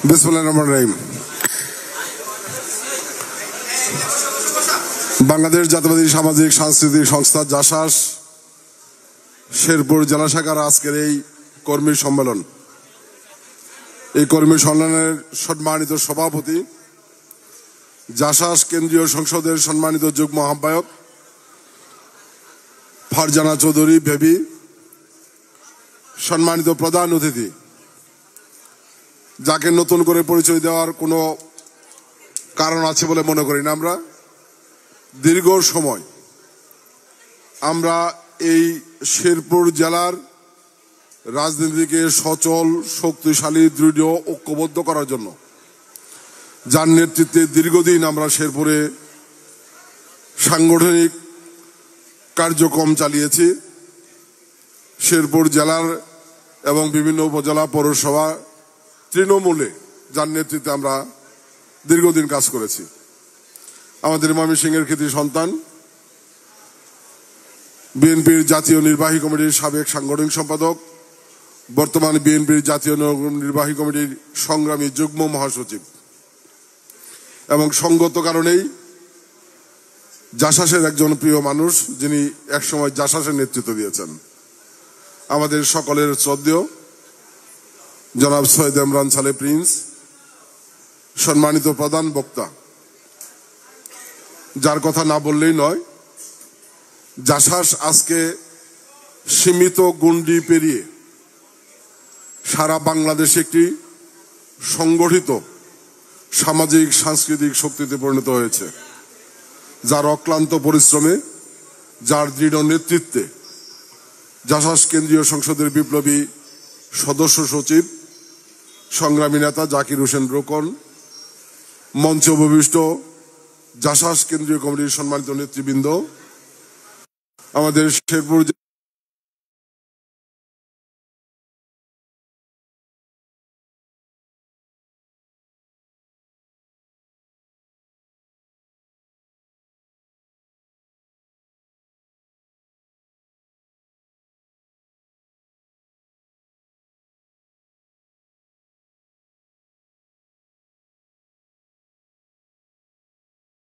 বিসমিল্লাহির রহমানির রহিম। বাংলাদেশ জাতীয়তাবাদী সামাজিক সাংস্কৃতিক সংস্থা জাসাস শেরপুর জেলা শাখার আজকের এই কর্মী সম্মেলন, এই কর্মী সম্মেলনের সম্মানিত সভাপতি, জাসাস কেন্দ্রীয় সংসদের সম্মানিত যুগ্ম আহ্বায়ক ফারজানা চৌধুরী বেবি, সম্মানিত প্রধান অতিথি, যাকে নতুন করে পরিচয় দেওয়ার কোনো কারণ আছে বলে মনে করি না। আমরা দীর্ঘ সময় আমরা এই শেরপুর জেলার রাজনীতিকে সচল, শক্তিশালী, দৃঢ়, ঐক্যবদ্ধ করার জন্য যার নেতৃত্বে দীর্ঘদিন আমরা শেরপুরে সাংগঠনিক কার্যক্রম চালিয়েছি। শেরপুর জেলার এবং বিভিন্ন উপজেলা, পৌরসভা, তৃণমূলে যার নেতৃত্বে আমরা দীর্ঘদিন কাজ করেছি। আমাদের ময়মনসিংহের কৃতি সন্তান, বিএনপির জাতীয় নির্বাহী কমিটির সাবেক সাংগঠনিক সম্পাদক, বর্তমান বিএনপির জাতীয় নির্বাহী কমিটির সংগ্রামী যুগ্ম মহাসচিব এবং সঙ্গত কারণেই জাসাসের একজন প্রিয় মানুষ, যিনি একসময় জাসাসের নেতৃত্ব দিয়েছেন, আমাদের সকলের শ্রদ্ধেয় জনাব সৈয়দ ইমরান সালে প্রিন্স, সম্মানিত প্রধান বক্তা, যার কথা না বললেই নয়। জাসাস আজকে সীমিত গণ্ডি পেরিয়ে সারা বাংলাদেশে একটি সংগঠিত সামাজিক সাংস্কৃতিক শক্তিতে পরিণত হয়েছে, যার অক্লান্ত পরিশ্রমে, যার দৃঢ় নেতৃত্বে জাসাস কেন্দ্রীয় সংসদের বিপ্লবী সদস্য সচিব, সংগ্রামী নেতা জাকির হোসেন রোকন, মঞ্চে উপবিষ্ট জাসাস কেন্দ্রীয় কমিটির সম্মানিত নেতৃবৃন্দ, আমাদের শেরপুর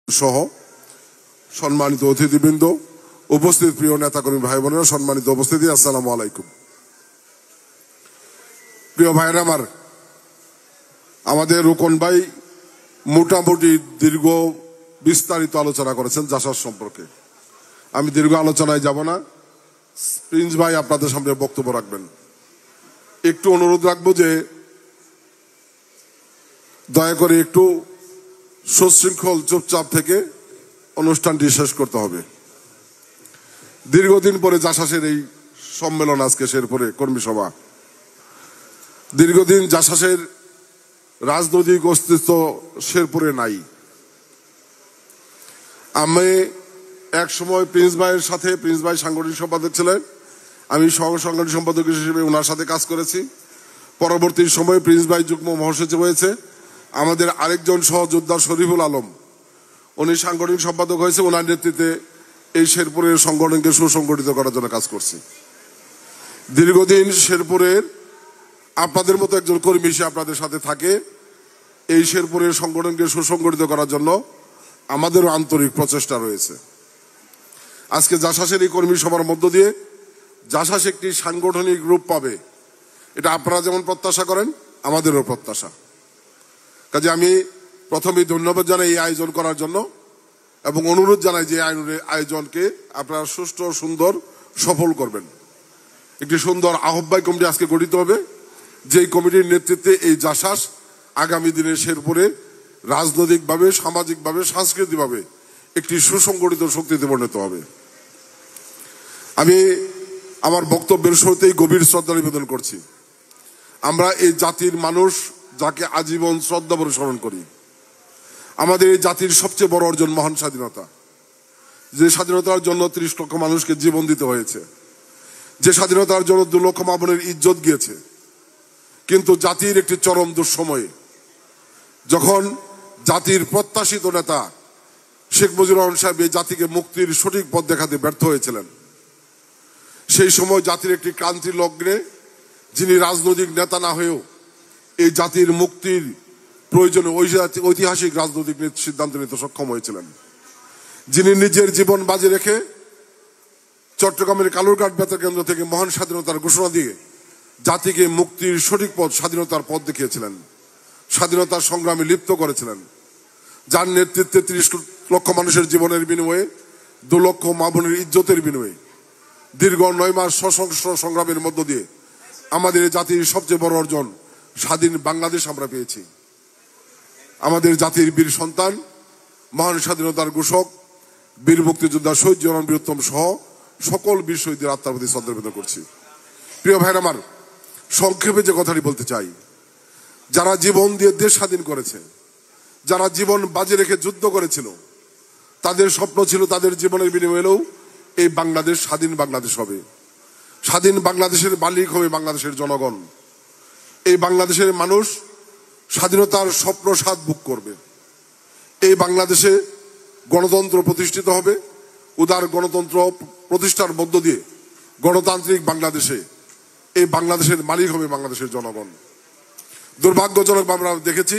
সহ সম্মানিত অতিথিবৃন্দ, উপস্থিত প্রিয় নেতাকর্মী ভাই বোনেরা, সম্মানিত উপস্থিতি, আসসালামু আলাইকুম। প্রিয় ভাইরা আমার, আমাদের রোকন ভাই মোটামুটি দীর্ঘ বিস্তারিত আলোচনা করেছেন জাসাস সম্পর্কে। আমি দীর্ঘ আলোচনায় যাব না। প্রিন্স ভাই আপনাদের সামনে বক্তব্য রাখবেন। একটু অনুরোধ রাখবো যে দয়া করে একটু সুশৃঙ্খল চুপচাপ থেকে অনুষ্ঠানটি শেষ করতে হবে। দীর্ঘদিন পরে জাসাসের এই সম্মেলন, আজকে শেরপুরে কর্মী সভা। দীর্ঘদিন জাসাসের রাজনৈতিক অস্তিত্ব শেরপুরে নাই। আমি এক সময় প্রিন্স ভাইয়ের সাথে, প্রিন্স ভাই সাংগঠনিক সম্পাদক ছিলেন, আমি সহ সাংগঠনিক সম্পাদক হিসেবে ওনার সাথে কাজ করেছি। পরবর্তী সময়ে প্রিন্স ভাই যুগ্ম মহাসচিব হয়েছে। আমাদের আরেকজন সহযোদ্ধা শরীফুল আলম, উনি সাংগঠনিক সম্পাদক হয়েছে। ওনার নেতৃত্বে এই শেরপুরের সংগঠনকে সুসংগঠিত করার জন্য কাজ করছি। দীর্ঘদিন শেরপুরের আপনাদের মতো একজন কর্মী হিসেবে আপনাদের সাথে থাকে। এই শেরপুরের সংগঠনকে সুসংগঠিত করার জন্য আমাদেরও আন্তরিক প্রচেষ্টা রয়েছে। আজকে জাসাসের এই কর্মী সভার মধ্য দিয়ে জাসাস একটি সাংগঠনিক রূপ পাবে, এটা আপনারা যেমন প্রত্যাশা করেন, আমাদেরও প্রত্যাশা। কাজে আমি প্রথমেই ধন্যবাদ জানাই এই আয়োজন করার জন্য এবং অনুরোধ জানাই যে আয়োজনকে আপনারা সুষ্ঠু, সুন্দর, সফল করবেন। একটি সুন্দর আহ্বায়ক কমিটি আজকে গঠিত হবে, যেই কমিটির নেতৃত্বে এই জাসাস আগামী দিনে শেরপুরে রাজনৈতিকভাবে, সামাজিকভাবে, সাংস্কৃতিকভাবে একটি সুসংগঠিত শক্তিতে পরিণত হবে। আমি আমার বক্তব্যের শুরুতেই গভীর শ্রদ্ধা নিবেদন করছি। আমরা এই জাতির মানুষ, যাকে আজীবন শ্রদ্ধা ভরে স্মরণ করি। আমাদের এই জাতির সবচেয়ে বড় অর্জন মহান স্বাধীনতা, যে স্বাধীনতার জন্য ৩০ লক্ষ মানুষকে জীবন দিতে হয়েছে, যে স্বাধীনতার জন্য ২ লক্ষ মা বোনের ইজ্জত গিয়েছে। কিন্তু জাতির একটি চরম দুঃসময়ে, যখন জাতির প্রত্যাশিত নেতা শেখ মুজিবুর রহমান সাহেব এই জাতিকে মুক্তির সঠিক পথ দেখাতে ব্যর্থ হয়েছিলেন, সেই সময় জাতির একটি ক্রান্তি লগ্নে যিনি রাজনৈতিক নেতা না হয়েও এই জাতির মুক্তির প্রয়োজনে ঐতিহাসিক রাজনৈতিক সিদ্ধান্ত নিতে সক্ষম হয়েছিলেন, যিনি নিজের জীবন বাজি রেখে চট্টগ্রামের কালুরঘাট বেতার কেন্দ্র থেকে মহান স্বাধীনতার ঘোষণা দিয়ে জাতিকে মুক্তির সঠিক পথ, স্বাধীনতার পথ দেখিয়েছিলেন, স্বাধীনতার সংগ্রামে লিপ্ত করেছিলেন, যার নেতৃত্বে ৩০ লক্ষ মানুষের জীবনের বিনিময়ে ২ লক্ষ মা বোনের ইজ্জতের বিনিময়ে দীর্ঘ ৯ মাস সশস্ত্র সংগ্রামের মধ্য দিয়ে আমাদের জাতির সবচেয়ে বড় অর্জন স্বাধীন বাংলাদেশ আমরা পেয়েছি। আমাদের জাতির বীর সন্তান, মহান স্বাধীনতার ঘোষক, বীর মুক্তিযোদ্ধা শহীদ জনাব বীরোত্তম সহ সকল বীর শহীদদের আত্মার প্রতি শ্রদ্ধা নিবেদন করছি। প্রিয় ভাইরা আমার, সংক্ষেপে যে কথাটি বলতে চাই, যারা জীবন দিয়ে দেশ স্বাধীন করেছে, যারা জীবন বাজি রেখে যুদ্ধ করেছিল, তাদের স্বপ্ন ছিল তাদের জীবনের বিনিময়েও এই বাংলাদেশ স্বাধীন বাংলাদেশ হবে। স্বাধীন বাংলাদেশের মালিক হবে বাংলাদেশের জনগণ। এই বাংলাদেশের মানুষ স্বাধীনতার স্বপ্ন স্বাদ ভোগ করবে। এই বাংলাদেশে গণতন্ত্র প্রতিষ্ঠিত হবে। উদার গণতন্ত্র প্রতিষ্ঠার মধ্য দিয়ে গণতান্ত্রিক বাংলাদেশে এই বাংলাদেশের মালিক হবে বাংলাদেশের জনগণ। দুর্ভাগ্যজনক আমরা দেখেছি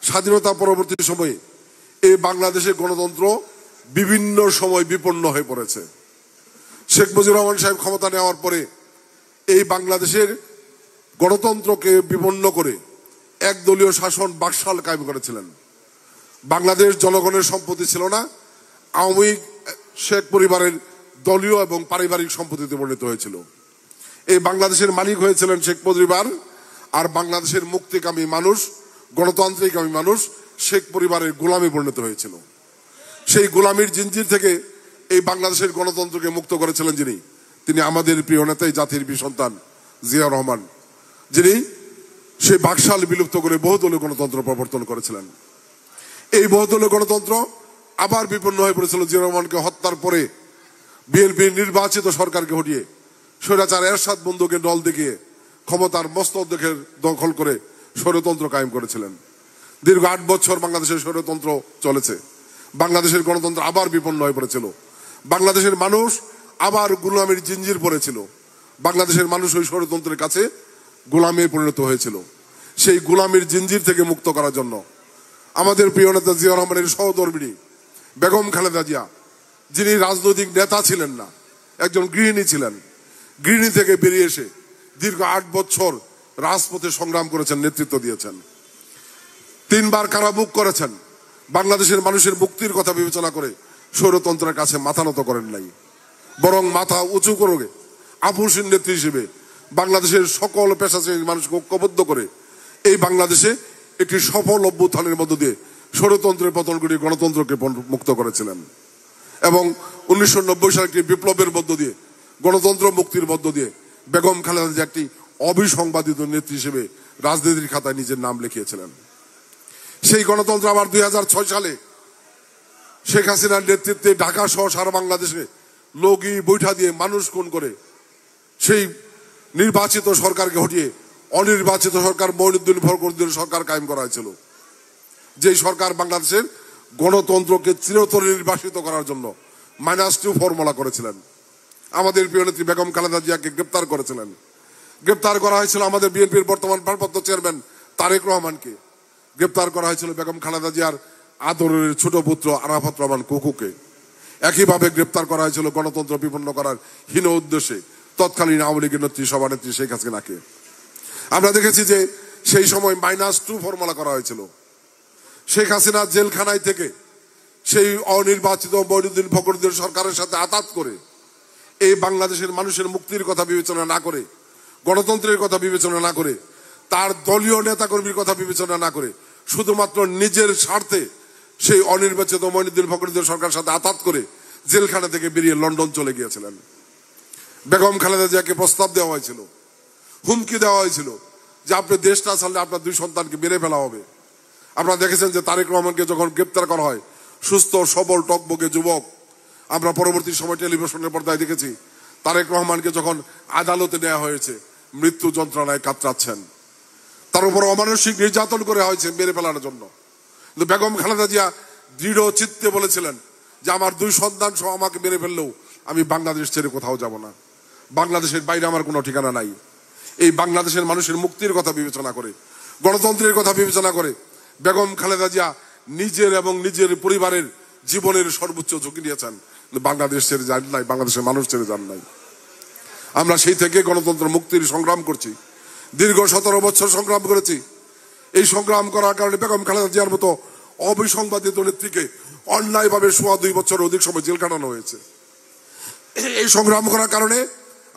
স্বাধীনতা পরবর্তী সময়ে এই বাংলাদেশের গণতন্ত্র বিভিন্ন সময় বিপন্ন হয়ে পড়েছে। শেখ মুজিবুর রহমান সাহেব ক্ষমতা নেওয়ার পরে এই বাংলাদেশের গণতন্ত্রকে বিপন্ন করে একদলীয় শাসন বাকশাল কায়েম করেছিলেন। বাংলাদেশ জনগণের সম্পত্তি ছিল না, আওয়ামী শেখ পরিবারের দলীয় এবং পারিবারিক সম্পত্তিতে পরিণত হয়েছিল। এই বাংলাদেশের মালিক হয়েছিলেন শেখ পরিবার, আর বাংলাদেশের মুক্তিকামী মানুষ, গণতান্ত্রিকামী মানুষ শেখ পরিবারের গোলামে পরিণত হয়েছিল। সেই গোলামির জিঞ্জির থেকে এই বাংলাদেশের গণতন্ত্রকে মুক্ত করেছিলেন যিনি, তিনি আমাদের প্রিয় নেতা, জাতির বীর সন্তান জিয়া রহমান, যিনি সেই বাকশাল বিলুপ্ত করে বহুদলীয় গণতন্ত্র প্রবর্তন করেছিলেন। এই বহুদলীয় গণতন্ত্র আবার বিপন্ন হয়ে পড়েছিল জিয়া রহমানকে হত্যার পরে। বিএনপির নির্বাচিত সরকারকে হটিয়ে স্বৈরাচার এরশাদ বন্ধুকে দল দেখিয়ে ক্ষমতার মস্তদেশের দখল করে স্বৈরতন্ত্র কায়েম করেছিলেন। দীর্ঘ ৮ বছর বাংলাদেশের স্বৈরতন্ত্র চলেছে। বাংলাদেশের গণতন্ত্র আবার বিপন্ন হয়ে পড়েছিল। বাংলাদেশের মানুষ আবার গোলামির জিঞ্জির পড়েছিল। বাংলাদেশের মানুষ ওই স্বৈরতন্ত্রের কাছে গোলামে পরিণত হয়েছিল। সেই গোলামির জিঞ্জির থেকে মুক্ত করার জন্য আমাদের প্রিয় নেতা জিয়া রহমানের সহধর্মিণী বেগম খালেদা জিয়া, যিনি রাজনৈতিক নেতা ছিলেন না, একজন গৃহিণী ছিলেন, গৃহিণী থেকে বেরিয়ে এসে দীর্ঘ ৮ বছর রাজপথে সংগ্রাম করেছেন, নেতৃত্ব দিয়েছেন, ৩ বার কারাভোগ করেছেন। বাংলাদেশের মানুষের মুক্তির কথা বিবেচনা করে স্বৈরতন্ত্রের কাছে মাথা নত করেন নাই, বরং মাথা উঁচু করে আপসীন নেত্রী হিসেবে বাংলাদেশের সকল পেশা শ্রেণীর মানুষকে ঐক্যবদ্ধ করে এই বাংলাদেশে একটি সফল অভ্যুত্থানের মধ্য দিয়ে স্বৈরতন্ত্রের পতন করে গণতন্ত্রকে মুক্ত করেছিলেন। এবং 1990 সালে একটি বিপ্লবের মধ্য দিয়ে, গণতন্ত্র মুক্তির মধ্য দিয়ে বেগম খালেদা জিয়া একটি অবিসংবাদিত নেত্রী হিসেবে রাজনীতির খাতায় নিজের নাম লিখিয়েছিলেন। সেই গণতন্ত্র আবার 2006 সালে শেখ হাসিনার নেতৃত্বে ঢাকা সহ সারা বাংলাদেশে লগি বৈঠা দিয়ে মানুষ খুন করে সেই নির্বাচিত সরকারকে হটিয়ে অনির্বাচিত সরকার মঈনুদ্দিন ফখরুদ্দিন সরকার কায়েম করা হয়েছিল। যেই সরকার বাংলাদেশের গণতন্ত্রকে চিরতরে নির্বাসিত করার জন্য -2 ফর্মুলা করেছিলেন। আমাদের প্রিয় নেত্রী বেগম খালেদা জিয়াকে গ্রেপ্তার করেছিলেন। গ্রেপ্তার করা হয়েছিল আমাদের বিএনপির বর্তমান ভারপ্রাপ্ত চেয়ারম্যান তারেক রহমানকে। গ্রেপ্তার করা হয়েছিল বেগম খালেদা জিয়ার আদরের ছোট পুত্র আরাফাত রহমান কুকুকে। একইভাবে গ্রেপ্তার করা হয়েছিল গণতন্ত্র বিপন্ন করার হীন উদ্দেশ্যে তৎকালীন আওয়ামী লীগের নেত্রী, সভানেত্রী শেখ হাসিনাকে। আমরা দেখেছি যে সেই সময় -2 ফর্মুলা করা হয়েছিল। শেখ হাসিনা জেলখানায় থেকে সেই অনির্বাচিত মঈনুদ্দিন ফখরুদ্দিন সরকারের সাথে আতাত করে এই বাংলাদেশের মানুষের মুক্তির কথা বিবেচনা না করে, গণতন্ত্রের কথা বিবেচনা না করে, তার দলীয় নেতাকর্মীর কথা বিবেচনা না করে শুধুমাত্র নিজের স্বার্থে সেই অনির্বাচিত মঈনুদ্দিন ফখরুদ্দিন সরকারের সাথে আতাত করে জেলখানা থেকে বেরিয়ে লন্ডন চলে গিয়েছিলেন। বেগম খালেদা জিয়াকে প্রস্তাব দেওয়া হয়েছিল, হুমকি দেওয়া হয়েছিল যে আপনি দেশ না ছাড়লে আপনার 2 সন্তানকে মেরে ফেলা হবে। আপনারা দেখেছেন যে তারেক রহমানকে যখন গ্রেপ্তার করা হয়, সুস্থ সবল টকবকে যুবক, আমরা পরবর্তী সময় টেলিভিশনের পর্দায় দেখেছি তারেক রহমানকে যখন আদালতে নেওয়া হয়েছে মৃত্যু যন্ত্রণায় কাতরাচ্ছেন, তার উপর অমানসিক নির্যাতন করে হয়েছে মেরে ফেলার জন্য। কিন্তু বেগম খালেদা জিয়া দৃঢ় চিত্তে বলেছিলেন যে আমার 2 সন্তান সহ আমাকে মেরে ফেললেও আমি বাংলাদেশ ছেড়ে কোথাও যাব না, বাংলাদেশের বাইরে আমার কোনো ঠিকানা নাই। এই বাংলাদেশের মানুষের মুক্তির কথা বিবেচনা করে, গণতন্ত্রের কথা বিবেচনা করে বেগম খালেদা জিয়া নিজের এবং নিজের পরিবারের জীবনের সর্বোচ্চ ঝুঁকি নিয়েছেন, বাংলাদেশ ছেড়ে যান নাই, বাংলাদেশের মানুষ ছেড়ে যান নাই। আমরা সেই থেকে গণতন্ত্র মুক্তির সংগ্রাম করছি, দীর্ঘ 17 বছর সংগ্রাম করেছি। এই সংগ্রাম করার কারণে বেগম খালেদা জিয়ার মতো অবিসংবাদিত নেত্রীকে অন্যায়ভাবে 2.5 বছরের অধিক সময় জেল কাটানো হয়েছে। এই সংগ্রাম করার কারণে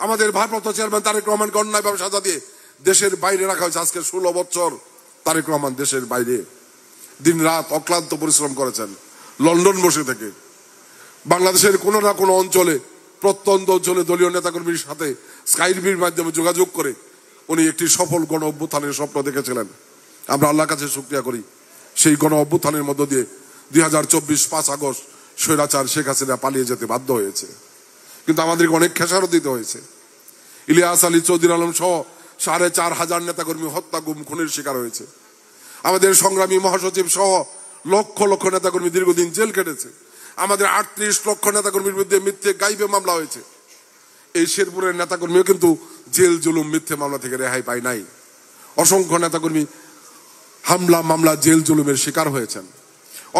আমাদের ভারপ্রাপ্ত চেয়ারম্যান তারেক রহমানকে অন্যায়ভাবে সাজা দিয়ে দেশের বাইরে রাখা হয়েছে। আজকে 16 বছর তারেক রহমান দেশের বাইরে দিন রাত অক্লান্ত পরিশ্রম করেছেন, লন্ডন বসে থেকে। বাংলাদেশের কোনো না কোনো অঞ্চলে, প্রত্যন্ত অঞ্চলে দলীয় নেতাকর্মীর সাথে স্কাইপের মাধ্যমে যোগাযোগ করে উনি একটি সফল গণ অভ্যুত্থানের স্বপ্ন দেখেছিলেন। আমরা আল্লাহর কাছে শুকরিয়া করি, সেই গণ অভ্যুত্থানের মধ্য দিয়ে 2024 5 আগস্ট স্বৈরাচার শেখ হাসিনা পালিয়ে যেতে বাধ্য হয়েছে। কিন্তু আমাদেরকে অনেক খেসারত দিতে হয়েছে। ইলিয়াস আলী, চৌধুরী আলম সহ 4,500 নেতাকর্মী হত্যা, গুম, খুনের শিকার হয়েছে। আমাদের সংগ্রামী মহাসচিব সহ লক্ষ লক্ষ নেতাকর্মী দীর্ঘদিন জেল কেটেছে। আমাদের 38 লক্ষ নেতাকর্মীর বিরুদ্ধে মিথ্যে গাইবে মামলা হয়েছে। এই শেরপুরের নেতাকর্মীও কিন্তু জেল জুলুম মিথ্যে মামলা থেকে রেহাই পায় নাই। অসংখ্য নেতাকর্মী হামলা মামলা জেল জুলুমের শিকার হয়েছেন।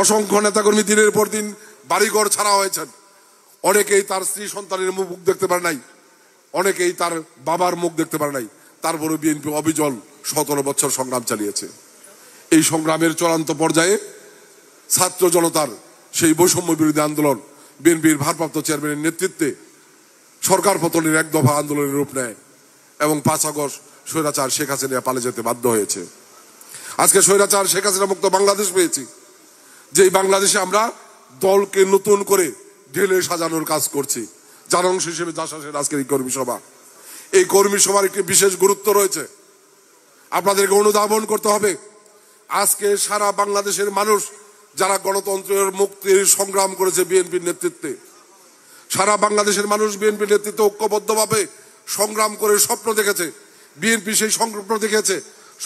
অসংখ্য নেতাকর্মী দিনের পর দিন বাড়িঘর ছাড়া হয়েছেন। অনেকেই তার স্ত্রী সন্তানের মুখ দেখতে পারে নাই, অনেকেই তার বাবার মুখ দেখতে পারে নাই। তারপরে বিএনপি অবিচল 17 বছর সংগ্রাম চালিয়েছে। এই সংগ্রামের চূড়ান্ত পর্যায়ে ছাত্র জনতার সেই বৈষম্য বিরোধী আন্দোলন বিএনপির ভারপ্রাপ্ত চেয়ারম্যানের নেতৃত্বে সরকার পতনের এক দফা আন্দোলনের রূপ নেয় এবং 5 আগস্ট স্বৈরাচার শেখ হাসিনা পালিয়ে যেতে বাধ্য হয়েছে। আজকে স্বৈরাচার শেখ হাসিনা মুক্ত বাংলাদেশ পেয়েছি। যেই বাংলাদেশে আমরা দলকে নতুন করে ঢেলে সাজানোর কাজ করছি, যার অংশ হিসেবে জাসাসের আজকের এই কর্মী সভা। এই কর্মী সভার একটি বিশেষ গুরুত্ব রয়েছে। আপনাদেরকে অনুধাবন করতে হবে, আজকে সারা বাংলাদেশের মানুষ যারা গণতন্ত্রের মুক্তির সংগ্রাম করেছে বিএনপির নেতৃত্বে, সারা বাংলাদেশের মানুষ বিএনপির নেতৃত্বে ঐক্যবদ্ধভাবে সংগ্রাম করে স্বপ্ন দেখেছে। বিএনপি সেই স্বপ্ন দেখেছে।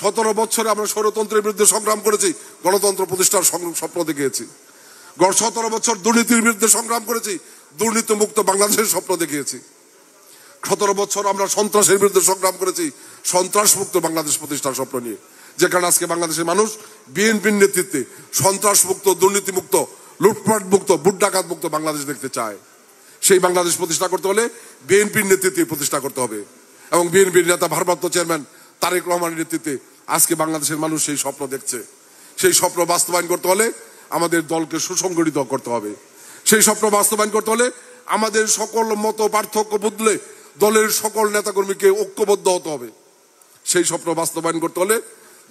17 বছরে আমরা স্বৈরতন্ত্রের বিরুদ্ধে সংগ্রাম করেছি, গণতন্ত্র প্রতিষ্ঠার স্বপ্ন দেখিয়েছি। 17 বছর দুর্নীতির বিরুদ্ধে সংগ্রাম করেছি, দুর্নীতি মুক্ত বাংলাদেশের স্বপ্ন দেখিয়েছি। 17 বছর আমরা সন্ত্রাসের বিরুদ্ধে সংগ্রাম করেছি, সন্ত্রাস মুক্ত বাংলাদেশ প্রতিষ্ঠার স্বপ্ন নিয়ে। যে কারণে আজকে বাংলাদেশের মানুষ বিএনপির নেতৃত্বে সন্ত্রাস মুক্ত, দুর্নীতি মুক্ত, লুটপাট মুক্ত, বুট ডাকাত মুক্ত বাংলাদেশ দেখতে চায়। সেই বাংলাদেশ প্রতিষ্ঠা করতে হলে বিএনপির নেতৃত্বে প্রতিষ্ঠা করতে হবে এবং বিএনপির নেতা ভারপ্রাপ্ত চেয়ারম্যান তারেক রহমানের নেতৃত্বে আজকে বাংলাদেশের মানুষ সেই স্বপ্ন দেখছে। সেই স্বপ্ন বাস্তবায়ন করতে হলে আমাদের দলকে সুসংগঠিত করতে হবে। সেই স্বপ্ন বাস্তবায়ন করতে হলে আমাদের সকল মত পার্থক্য বদলে দলের সকল নেতাকর্মীকে ঐক্যবদ্ধ হতে হবে। সেই স্বপ্ন বাস্তবায়ন করতে হলে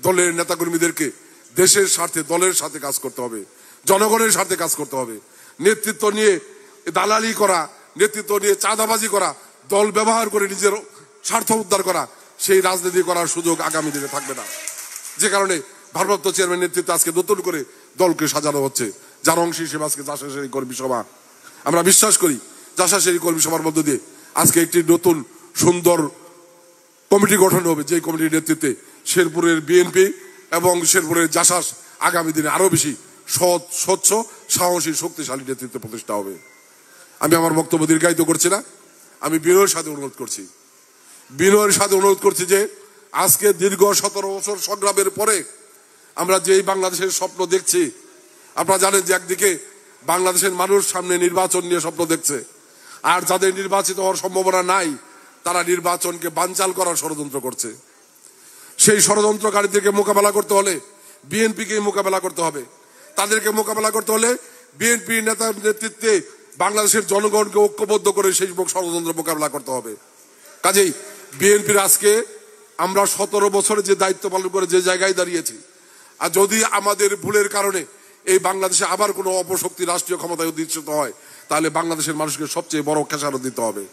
দলের নেতাকর্মীদেরকে দেশের স্বার্থে দলের সাথে কাজ করতে হবে, জনগণের স্বার্থে কাজ করতে হবে। নেতৃত্ব নিয়ে দালালি করা, নেতৃত্ব নিয়ে চাঁদাবাজি করা, দল ব্যবহার করে নিজের স্বার্থ উদ্ধার করা, সেই রাজনীতি করার সুযোগ আগামী দিনে থাকবে না। যে কারণে ভারপ্রাপ্ত চেয়ারম্যান নেতৃত্বে আজকে নতুন করে দলকে সাজানো হচ্ছে, যার অংশ হিসেবে আজকে জাসাসের এই কর্মী সভা। আমরা বিশ্বাস করি জাসাসের এই কর্মী সভার মধ্য দিয়ে আজকে একটি নতুন সুন্দর কমিটি গঠন হবে, যে কমিটির নেতৃত্বে শেরপুরের বিএনপি এবং শেরপুরের জাসাস আগামী দিনে আরো বেশি সৎ, স্বচ্ছ, সাহসী, শক্তিশালী নেতৃত্ব প্রতিষ্ঠা হবে। আমি আমার বক্তব্য দীর্ঘায়িত করছি না। আমি বিনয়ের সাথে অনুরোধ করছি যে আজকে দীর্ঘ 17 বছর সংগ্রামের পরে আমরা যেই বাংলাদেশের স্বপ্ন দেখছি, আপনারা জানেন যে একদিকে বাংলাদেশের মানুষ সামনে নির্বাচন নিয়ে স্বপ্ন দেখছে, আর যাদের নির্বাচিত হওয়ার সম্ভাবনা নাই তারা নির্বাচনকে বানচাল করার ষড়যন্ত্র করছে। সেই ষড়যন্ত্রকারীদেরকে মোকাবেলা করতে হলে বিএনপিকে মোকাবেলা করতে হবে। তাদেরকে মোকাবেলা করতে হলে বিএনপি নেতার নেতৃত্বে বাংলাদেশের জনগণকে ঐক্যবদ্ধ করে সেই ষড়যন্ত্র মোকাবেলা করতে হবে। কাজেই বিএনপির আজকে আমরা 17 বছরে যে দায়িত্ব পালন করে যে জায়গায় দাঁড়িয়েছি, আর যদি আমাদের ভুলের কারণে এই বাংলাদেশে আবার কোনো অপশক্তি রাষ্ট্রীয় ক্ষমতায় অধিষ্ঠিত হয়, তাহলে বাংলাদেশের মানুষকে সবচেয়ে বড় খেসারত দিতে হবে।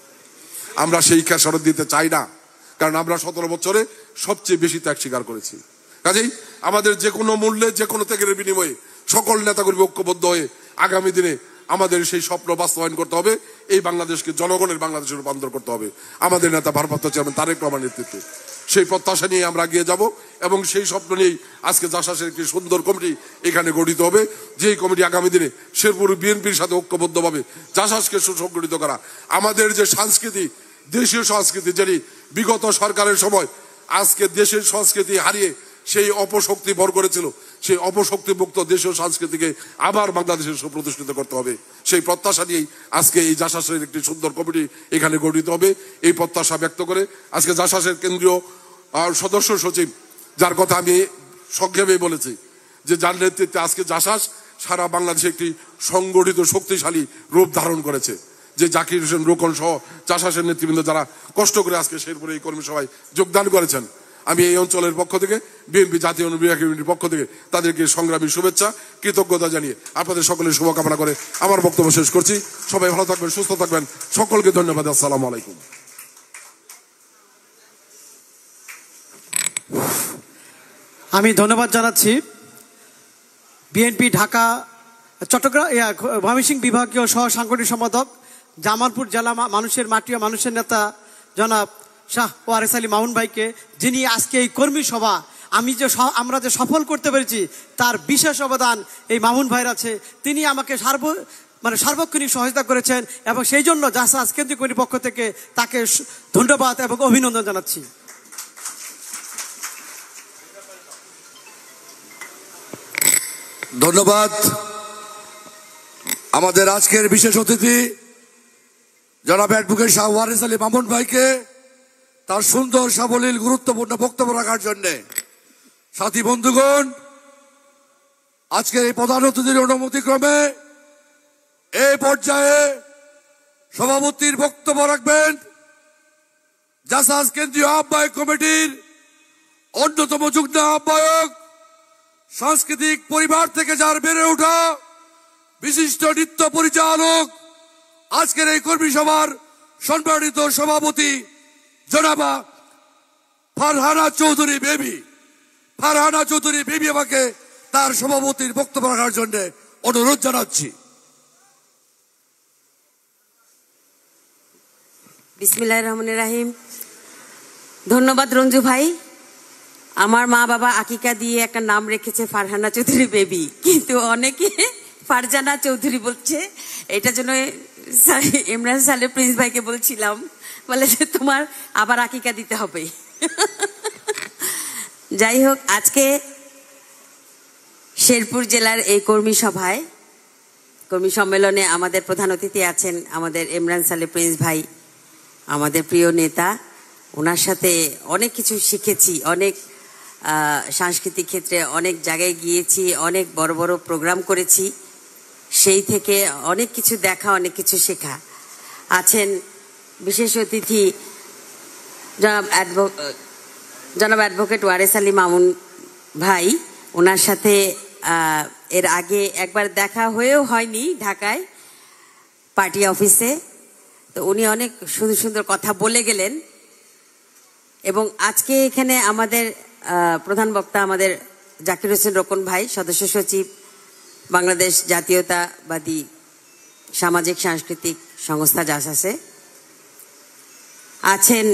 আমরা সেই খেসারত দিতে চাই না, কারণ আমরা 17 বছরে সবচেয়ে বেশি ত্যাগ স্বীকার করেছি। কাজেই আমাদের যে কোনো মূল্যে, যে কোনো ত্যাগের বিনিময়ে সকল নেতাকর্মী ঐক্যবদ্ধ হয়ে আগামী দিনে আমাদের সেই স্বপ্ন বাস্তবায়ন করতে হবে। এই বাংলাদেশকে জনগণের বাংলাদেশে রূপান্তর করতে হবে আমাদের নেতা ভারপ্রাপ্ত চেয়ারম্যান তারেক রহমানের নেতৃত্বে। সেই প্রত্যাশা নিয়ে আমরা এগিয়ে যাব এবং সেই স্বপ্ন নিয়েই আজকে জাসাসের একটি সুন্দর কমিটি এখানে গঠিত হবে, যেই কমিটি আগামী দিনে শেরপুর বিএনপির সাথে ঐক্যবদ্ধভাবে জাসাসকে সুসংগঠিত করা, আমাদের যে সংস্কৃতি, দেশীয় সংস্কৃতি, যেটি বিগত সরকারের সময় আজকে দেশের সংস্কৃতি হারিয়ে সেই অপশক্তি ভর করেছিল, সেই অপশক্তিমুক্ত দেশীয় সংস্কৃতিকে আবার বাংলাদেশে সুপ্রতিষ্ঠিত করতে হবে। সেই প্রত্যাশা নিয়েই আজকে এই জাসাসের একটি সুন্দর কমিটি এখানে গঠিত হবে। এই প্রত্যাশা ব্যক্ত করে আজকে জাসাসের কেন্দ্রীয় সদস্য সচিব, যার কথা আমি সংক্ষেপে বলেছি, যে যার নেতৃত্বে আজকে জাসাস সারা বাংলাদেশে একটি সংগঠিত শক্তিশালী রূপ ধারণ করেছে, যে জাকির হোসেন রোকন সহ জাসাসের নেতৃবৃন্দ যারা কষ্ট করে আজকে শেরপুরে এই কর্মী সভায় যোগদান করেছেন, আমি এই অঞ্চলের পক্ষ থেকে বিএনপি জাতীয় বিভাগ কমিটির পক্ষ থেকে তাদেরকে সংগ্রামী শুভেচ্ছা কৃতজ্ঞতা জানিয়ে আপনাদের সকলের শুভকামনা করে আমার বক্তব্য শেষ করছি। সবাই ভালো থাকবেন, সুস্থ থাকবেন, সকলকে ধন্যবাদ। আসসালামু আলাইকুম। আমি ধন্যবাদ জানাচ্ছি বিএনপি ঢাকা চট্টগ্রাম ময়মনসিংহ বিভাগীয় সহ সাংগঠনিক সম্পাদক জামালপুর জেলা মানুষের মাটি ও মানুষের নেতা জনাব শাহ ওয়ারেস আলী মামুন ভাইকে, যিনি আজকে এই কর্মী সভা আমরা যে সফল করতে পেরেছি তার বিশেষ অবদান এই মামুন ভাইয়ের আছে। তিনি আমাকে সার্বক্ষণিক সহায়তা করেছেন এবং সেই জন্য জাসাস কেন্দ্রীয় কমিটির পক্ষ থেকে তাকে ধন্যবাদ এবং অভিনন্দন জানাচ্ছি। ধন্যবাদ আমাদের আজকের বিশেষ অতিথি জনাব অ্যাডভোকেট শাহ ওয়ারেস আলী মামুন ভাইকে তার সুন্দর সাবলীল গুরুত্বপূর্ণ বক্তব্য রাখার জন্য। সাথী বন্ধুগণ, আজকের এই প্রধান অতিথির অনুমতি ক্রমে এই পর্যায়ে সভাপতির বক্তব্য রাখবেন জাসাস কেন্দ্রীয় আহ্বায়ক কমিটির অন্যতম যুগ্ম আহ্বায়ক, সাংস্কৃতিক পরিবার থেকে যার বেড়ে ওঠা বিশিষ্ট নৃত্য পরিচালক, আজকের এই কর্মী সভার সম্মানিত সভাপতি জনাবা ফারহানা চৌধুরী বেবি। ফারহানা চৌধুরী বেবি আমাকে তার সভাপতির বক্তব্য রাখার জন্য অনুরোধ জানাচ্ছি। বিসমিল্লাহির রহমানির রহিম। ধন্যবাদ রঞ্জু ভাই। আমার মা বাবা আকিকা দিয়ে একটা নাম রেখেছে ফারহানা চৌধুরী বেবি, কিন্তু অনেকে ফারজানা চৌধুরী বলছে। এটা জন্য ইমরান সালে প্রিন্স ভাইকে বলছিলাম, বলে যে তোমার আবার আকিকা দিতে হবে। যাই হোক, আজকে শেরপুর জেলার এই কর্মী সম্মেলনে আমাদের প্রধান অতিথি আছেন আমাদের ইমরান সালে প্রিন্স ভাই, আমাদের প্রিয় নেতা। ওনার সাথে অনেক কিছু শিখেছি, অনেক সাংস্কৃতিক ক্ষেত্রে অনেক জায়গায় গিয়েছি, অনেক বড় বড় প্রোগ্রাম করেছি, সেই থেকে অনেক কিছু দেখা, অনেক কিছু শেখা। আছেন বিশেষ অতিথি জনাব অ্যাডভোকেট ওয়ারেস আলী মামুন ভাই। ওনার সাথে এর আগে একবার দেখা হয়েও হয়নি ঢাকায় পার্টি অফিসে, তো উনি অনেক সুন্দর সুন্দর কথা বলে গেলেন। এবং আজকে এখানে আমাদের প্রধান বক্তা আমাদের জাকির হোসেন রোকন ভাই, সদস্য সচিব বাংলাদেশ জাতীয়তাবাদী সামাজিক সাংস্কৃতিক সংস্থা জাসাসে। আছেন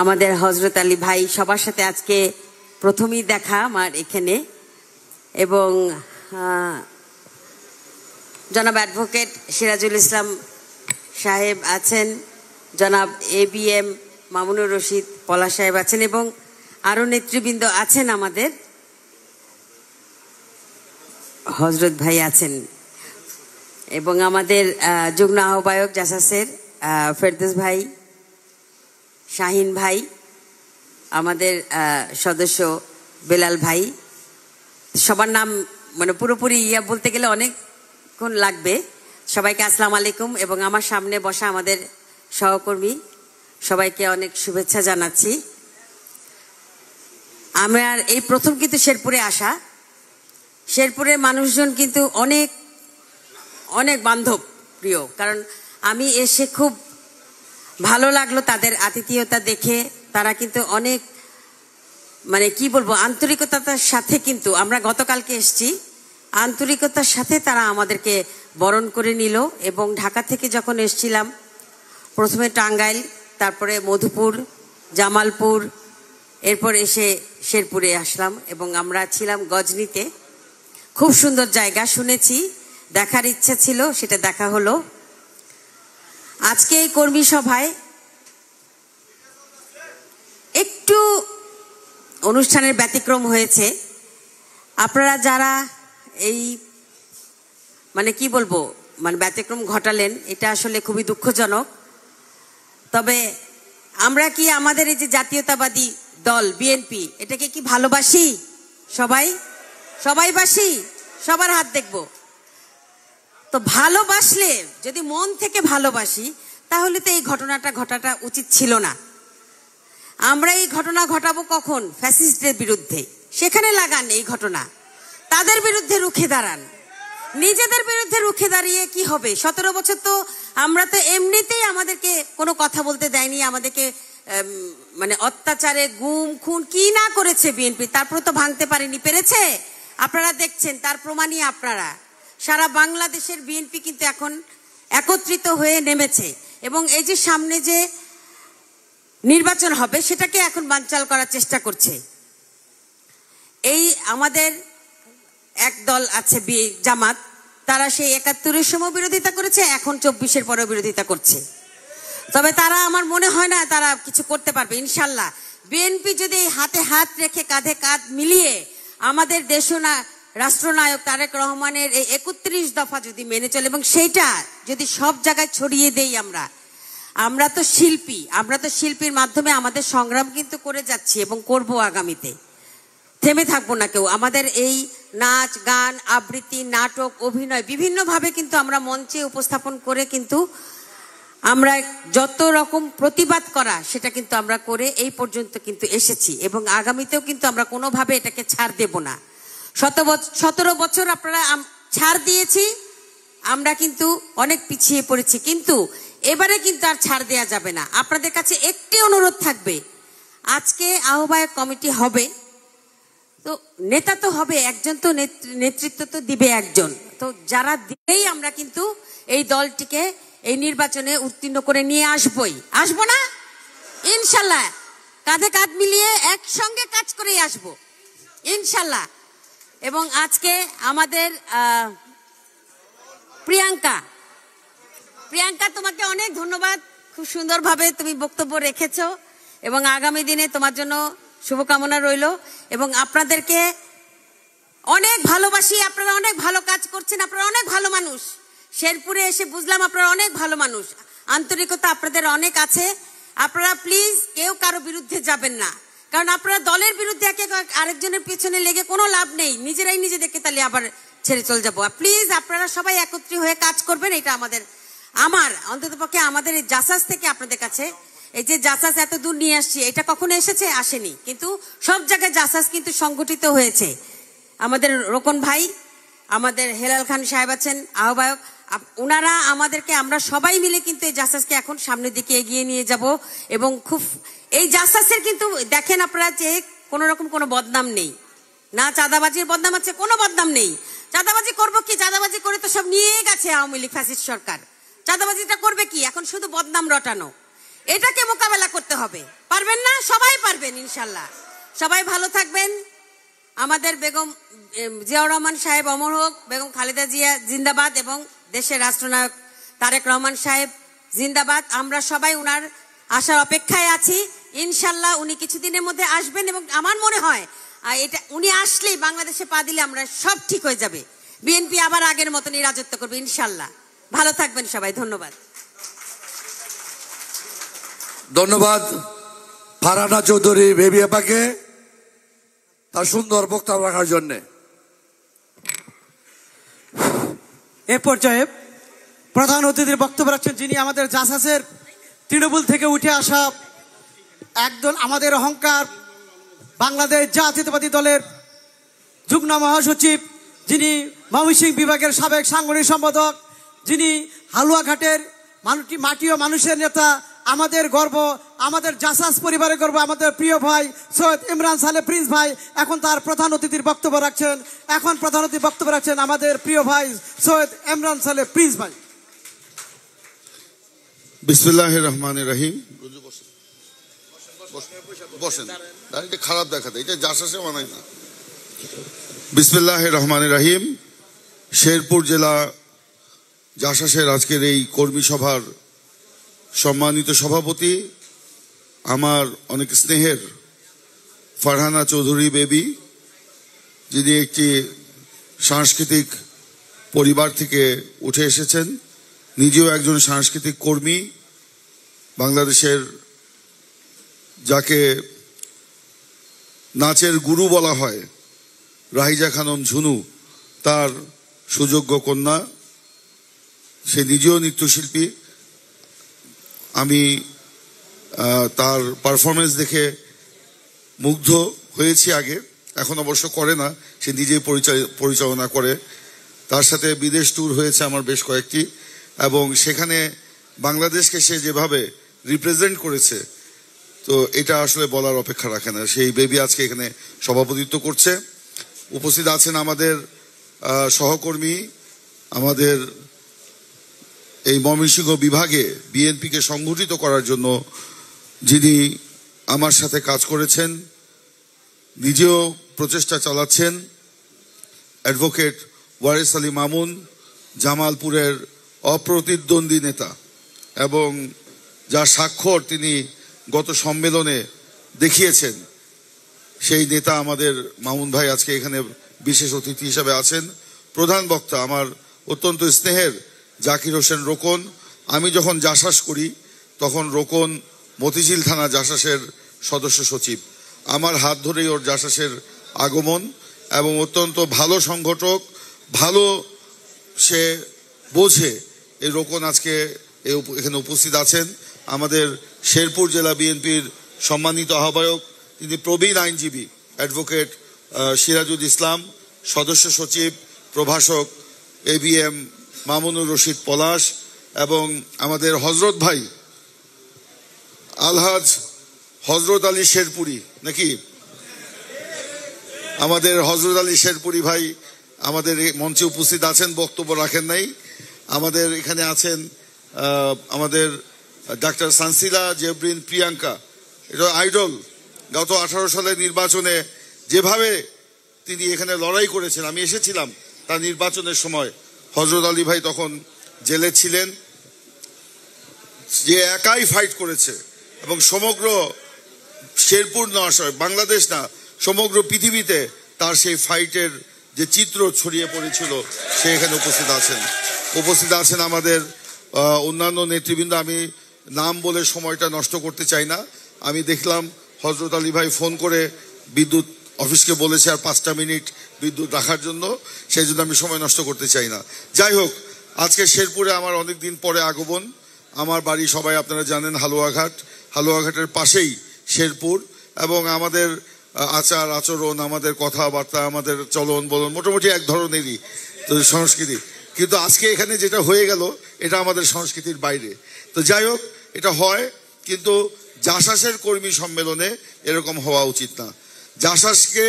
আমাদের হজরত আলী ভাই, সবার সাথে আজকে প্রথমেই দেখা আমার এখানে। এবং জনাব অ্যাডভোকেট সিরাজুল ইসলাম সাহেব আছেন, জনাব ABM মামুনুর রশিদ পলাশ সাহেব আছেন, এবং আরো নেতৃবৃন্দ আছেন। আমাদের হজরত ভাই আছেন, এবং আমাদের যুগ্ম আহ্বায়ক জাসাসের ফেরদৌস ভাই, শাহিন ভাই, আমাদের সদস্য বেলাল ভাই। সবার নাম পুরোপুরি বলতে গেলে অনেকক্ষণ লাগবে। সবাইকে আসসালামু আলাইকুম। এবং আমার সামনে বসা আমাদের সহকর্মী, সবাইকে অনেক শুভেচ্ছা জানাচ্ছি। আমার এই প্রথম কিন্তু শেরপুরে আসা। শেরপুরের মানুষজন কিন্তু অনেক অনেক বান্ধব প্রিয়, কারণ আমি এসে খুব ভালো লাগলো তাদের আতিথেয়তা দেখে। তারা কিন্তু অনেক কি বলবো, আন্তরিকতার সাথে, কিন্তু আমরা গতকালকে এসেছি, আন্তরিকতার সাথে তারা আমাদেরকে বরণ করে নিল। এবং ঢাকা থেকে যখন এসছিলাম, প্রথমে টাঙ্গাইল, তারপরে মধুপুর, জামালপুর, এরপর এসে শেরপুরে আসলাম। এবং আমরা ছিলাম গজনীতে। খুব সুন্দর জায়গা, শুনেছি, দেখার ইচ্ছা ছিল, সেটা দেখা হলো। আজকে এই কর্মী সভায় একটু অনুষ্ঠানের ব্যতিক্রম হয়েছে। আপনারা যারা এই মানে কি বলবো মানে ব্যতিক্রম ঘটালেন, এটা আসলে খুবই দুঃখজনক। তবে আমরা কি আমাদের এই যে জাতীয়তাবাদী দল বিএনপি, এটাকে কি ভালোবাসি? সবাই সবাই বাসি? সবার হাত দেখব। তো ভালোবাসলে, যদি মন থেকে ভালোবাসি, তাহলে তো এই ঘটনাটা ঘটাটা উচিত ছিল না। আমরা এই ঘটনা ঘটাবো কখন? ফ্যাসিস্টদের বিরুদ্ধে। সেখানে লাগান এই ঘটনা, তাদের বিরুদ্ধে রুখে দাঁড়ান। নিজেদের বিরুদ্ধে রুখে দাঁড়িয়ে কি হবে? 17 বছর তো আমরা তো এমনিতেই আমাদেরকে কোনো কথা বলতে দেয়নি, আমাদেরকে মানে অত্যাচারে গুম খুন কি না করেছে বিএনপি, তারপরে তো ভাঙতে পারেনি। পেরেছে? আপনারা দেখছেন, তার প্রমাণই আপনারা। সারা বাংলাদেশের বিএনপি কিন্তু এখন একত্রিত হয়ে নেমেছে এবং এই যে সামনে যে নির্বাচন হবে সেটাকে এখন বানচাল করার চেষ্টা করছে। এই আমাদের এক দল আছে জামাত, তারা সেই 71-এর সময় বিরোধিতা করেছে, এখন 24-এর পরেও বিরোধিতা করছে। তবে তারা, আমার মনে হয় না তারা কিছু করতে পারবে ইনশাল্লাহ। বিএনপি যদি হাতে হাত রেখে কাঁধে কাঁধ মিলিয়ে আমাদের রাষ্ট্রনায়ক তারেক রহমানের এই 31 দফা যদি মেনে চলে এবং সেইটা যদি সব জায়গায় ছড়িয়ে দেই, আমরা তো শিল্পী, আমরা তো শিল্পীর মাধ্যমে আমাদের সংগ্রাম কিন্তু করে যাচ্ছি এবং করব আগামীতে। থেমে থাকবো না কেউ। আমাদের এই নাচ গান আবৃত্তি নাটক অভিনয় বিভিন্নভাবে কিন্তু আমরা মঞ্চে উপস্থাপন করে কিন্তু আমরা যত রকম প্রতিবাদ করা সেটা কিন্তু আমরা করে এই পর্যন্ত কিন্তু এসেছি এবং আগামীতেও কিন্তু আমরা কোনোভাবে এটাকে ছাড় দেব না। 17 বছর আপনারা ছাড় দিয়েছি, আমরা কিন্তু অনেক পিছিয়ে পড়েছি, কিন্তু এবারে কিন্তু আর ছাড় দেয়া যাবে না। আপনাদের কাছে একটি অনুরোধ থাকবে, আজকে আহ্বায়ক কমিটি হবে, তো নেতা তো হবে একজন, তো নেতৃত্ব তো দিবে একজন, তো যারা দিবেই আমরা কিন্তু এই দলটিকে এই নির্বাচনে উত্তীর্ণ করে নিয়ে আসবো না ইনশাল্লাহ। কাঁধে কাঁধ মিলিয়ে একসঙ্গে কাজ করেই আসবো ইনশাল্লাহ। এবং আজকে আমাদের প্রিয়াঙ্কা, তোমাকে অনেক ধন্যবাদ, খুব সুন্দরভাবে তুমি বক্তব্য রেখেছো এবং আগামী দিনে তোমার জন্য শুভকামনা রইল এবং আপনাদেরকে অনেক ভালোবাসি। আপনারা অনেক ভালো কাজ করছেন, আপনারা অনেক ভালো মানুষ। শেরপুরে এসে বুঝলাম আপনারা অনেক ভালো মানুষ, আন্তরিকতা আপনাদের অনেক আছে। আপনারা প্লিজ কেউ কারো বিরুদ্ধে যাবেন না, কারণ আপনারা দলের বিরুদ্ধে আরেকজনের পেছনে লেগে কোনো লাভ নেই, নিজেরাই নিজেদেরকে তাহলে আবার ছেড়ে চলে যাবো। প্লিজ আপনারা সবাই একত্রিত হয়ে কাজ করবেন, এটা আমার অন্ততপক্ষে আমাদের এই জাসাস থেকে আপনাদের কাছে, এই যে জাসাস এত দূর নিয়ে আসছি, এটা কখনো আসেনি, কিন্তু সব জায়গায় জাসাস কিন্তু সংগঠিত হয়েছে। আমাদের রোকন ভাই, আমাদের হেলাল খান সাহেব আছেন আহ্বায়ক, ওনারা আমাদেরকে, আমরা সবাই মিলে কিন্তু এই জাসাসকে এখন সামনের দিকে এগিয়ে নিয়ে যাব এবং খুব এই জাসাসের কিন্তু দেখেন আপনারা যে কোনো রকম কোনো বদনাম নেই, না চাঁদাবাজির বদনাম আছে, কোনো বদনাম নেই। চাঁদাবাজি করবো কি? চাঁদাবাজি করে তো সব নিয়ে গেছে আওয়ামী লীগ ফ্যাসিস্ট সরকার। চাঁদাবাজিটা করবে কি? এখন শুধু বদনাম রটানো, এটাকে মোকাবেলা করতে হবে। পারবেন না? সবাই পারবেন ইনশাল্লাহ। সবাই ভালো থাকবেন। আমাদের বেগম জিয়াউর রহমান সাহেব অমর হোক, বেগম খালেদা জিয়া জিন্দাবাদ এবং দেশের রাষ্ট্রনায়ক তারেক রহমান সাহেব জিন্দাবাদ। আমরা সবাই উনার আসার অপেক্ষায় আছি। ইনশাল্লাহ উনি কিছুদিনের মধ্যে আসবেন এবং আমার মনে হয় এটা উনি আসলেই বাংলাদেশে পা দিলে আমরা সব ঠিক হয়ে যাবে। বিএনপি আবার আগের মতনই রাজত্ব করবে ইনশাল্লাহ। ভালো থাকবেন সবাই, ধন্যবাদ। ধন্যবাদ ফারহানা চৌধুরী বেবি আপাকে তার সুন্দর বক্তব্য রাখার জন্য। এ পর্যায়ে প্রধান অতিথির বক্তব্য রাখছেন যিনি আমাদের জাসাসের তৃণমূল থেকে উঠে আসা একদল আমাদের অহংকার, বাংলাদেশ জাতীয়তাবাদী দলের যুগ্ম মহাসচিব, যিনি ময়মনসিংহ বিভাগের সাবেক সাংগঠনিক সম্পাদক, যিনি হালুয়াঘাটের মাটি ও মানুষের নেতা, আমাদের গর্ব, আমাদের জাসাস পরিবারের গর্ব, আমাদের প্রিয় ভাই সৈয়দ ইমরান সালে প্রিন্স ভাই এখন তার প্রধান অতিথির বক্তব্য রাখছেন। আমাদের প্রিয় ভাই সৈয়দ ইমরান সালে প্রিন্স ভাই। বিসমিল্লাহির রহমানির রহিম। বসেন, এটা খারাপ দেখাতে, এটা জাসাসে মানায় না। বিসমিল্লাহির রহমানির রহিম। শেরপুর জেলা জাসাসের আজকের এই কর্মী সভার সম্মানিত সভাপতি, আমার অনেক স্নেহের ফারহানা চৌধুরী বেবি, যিনি একটি সাংস্কৃতিক পরিবার থেকে উঠে এসেছেন, নিজেও একজন সাংস্কৃতিক কর্মী, বাংলাদেশের যাকে নাচের গুরু বলা হয় রাহিজা খানম ঝুনু, তার সুযোগ্য কন্যা। সে নিজেও নৃত্যশিল্পী। আমি তার পারফরমেন্স দেখে মুগ্ধ হয়েছি আগে, এখন অবশ্য করে না, সে নিজেই পরিচালনা করে। তার সাথে বিদেশ ট্যুর হয়েছে আমার বেশ কয়েকটি, এবং সেখানে বাংলাদেশকে সে যেভাবে রিপ্রেজেন্ট করেছে, তো এটা আসলে বলার অপেক্ষা রাখে না। সেই বেবি আজকে এখানে সভাপতিত্ব করছে। উপস্থিত আছেন আমাদের সহকর্মী, আমাদের এই ময়মনসিংহ বিভাগে বিএনপিকে সংগঠিত করার জন্য যিনি আমার সাথে কাজ করেছেন, নিজেও প্রচেষ্টা চালাচ্ছেন, অ্যাডভোকেট ওয়ারেস আলী মামুন, জামালপুরের অপ্রতিদ্বন্দ্বী নেতা, এবং যার স্বাক্ষর তিনি গত সম্মেলনে দেখিয়েছেন, সেই নেতা আমাদের মামুন ভাই আজকে এখানে বিশেষ অতিথি হিসাবে আছেন। প্রধান বক্তা আমার অত্যন্ত স্নেহের জাকির হোসেন রোকন। আমি যখন জাসাস করি তখন রোকন মতিঝিল থানা জাসাসের সদস্য সচিব। আমার হাত ধরেই ওর জাসাসের আগমন, এবং অত্যন্ত ভালো সংগঠক, ভালো সে বোঝে। এই রোকন আজকে এখানে উপস্থিত আছেন। আমাদের শেরপুর জেলা বিএনপির সম্মানিত আহ্বায়ক, তিনি প্রবীণ আইনজীবী অ্যাডভোকেট সিরাজুল ইসলাম, সদস্য সচিব প্রভাষক ABM মামুনুর রশিদ পলাশ, এবং আমাদের হজরত ভাই আলহাজ হজরত আলী শেরপুরি, নাকি আমাদের হজরত আলী শেরপুরি ভাই আমাদের মঞ্চে উপস্থিত আছেন, বক্তব্য রাখেন নাই। আমাদের এখানে আছেন আমাদের ডাক্তার সানসিলা জেবরিন প্রিয়াঙ্কা, এটা আইডল। গত 18 সালের নির্বাচনে যেভাবে তিনি এখানে লড়াই করেছেন, আমি এসেছিলাম তার নির্বাচনের সময়, হজরত আলী ভাই তখন জেলে ছিলেন, যে একাই ফাইট করেছে, এবং সমগ্র শেরপুর না, বাংলাদেশ না, সমগ্র পৃথিবীতে তার সেই ফাইটের যে চিত্র ছড়িয়ে পড়েছিল, সে এখানে উপস্থিত আছেন। উপস্থিত আছেন আমাদের অন্যান্য নেতৃবৃন্দ। আমি নাম বলে সময়টা নষ্ট করতে চাই না। আমি দেখলাম হজরত আলী ভাই ফোন করে বিদ্যুৎ অফিসকে বলেছে আর 5টা মিনিট বিদ্যুৎ রাখার জন্য, সেই জন্য আমি সময় নষ্ট করতে চাই না। যাই হোক, আজকে শেরপুরে আমার অনেকদিন পরে আগমন। আমার বাড়ি সবাই আপনারা জানেন হালুয়াঘাট, হালুয়াঘাটের পাশেই শেরপুর, এবং আমাদের আচার আচরণ, আমাদের কথাবার্তা, আমাদের চলন বলন মোটামুটি এক ধরনেরই তো সংস্কৃতি। কিন্তু আজকে এখানে যেটা হয়ে গেল, এটা আমাদের সংস্কৃতির বাইরে। তো যাই হোক, এটা হয়, কিন্তু জাসাসের কর্মী সম্মেলনে এরকম হওয়া উচিত না। জাসাসকে,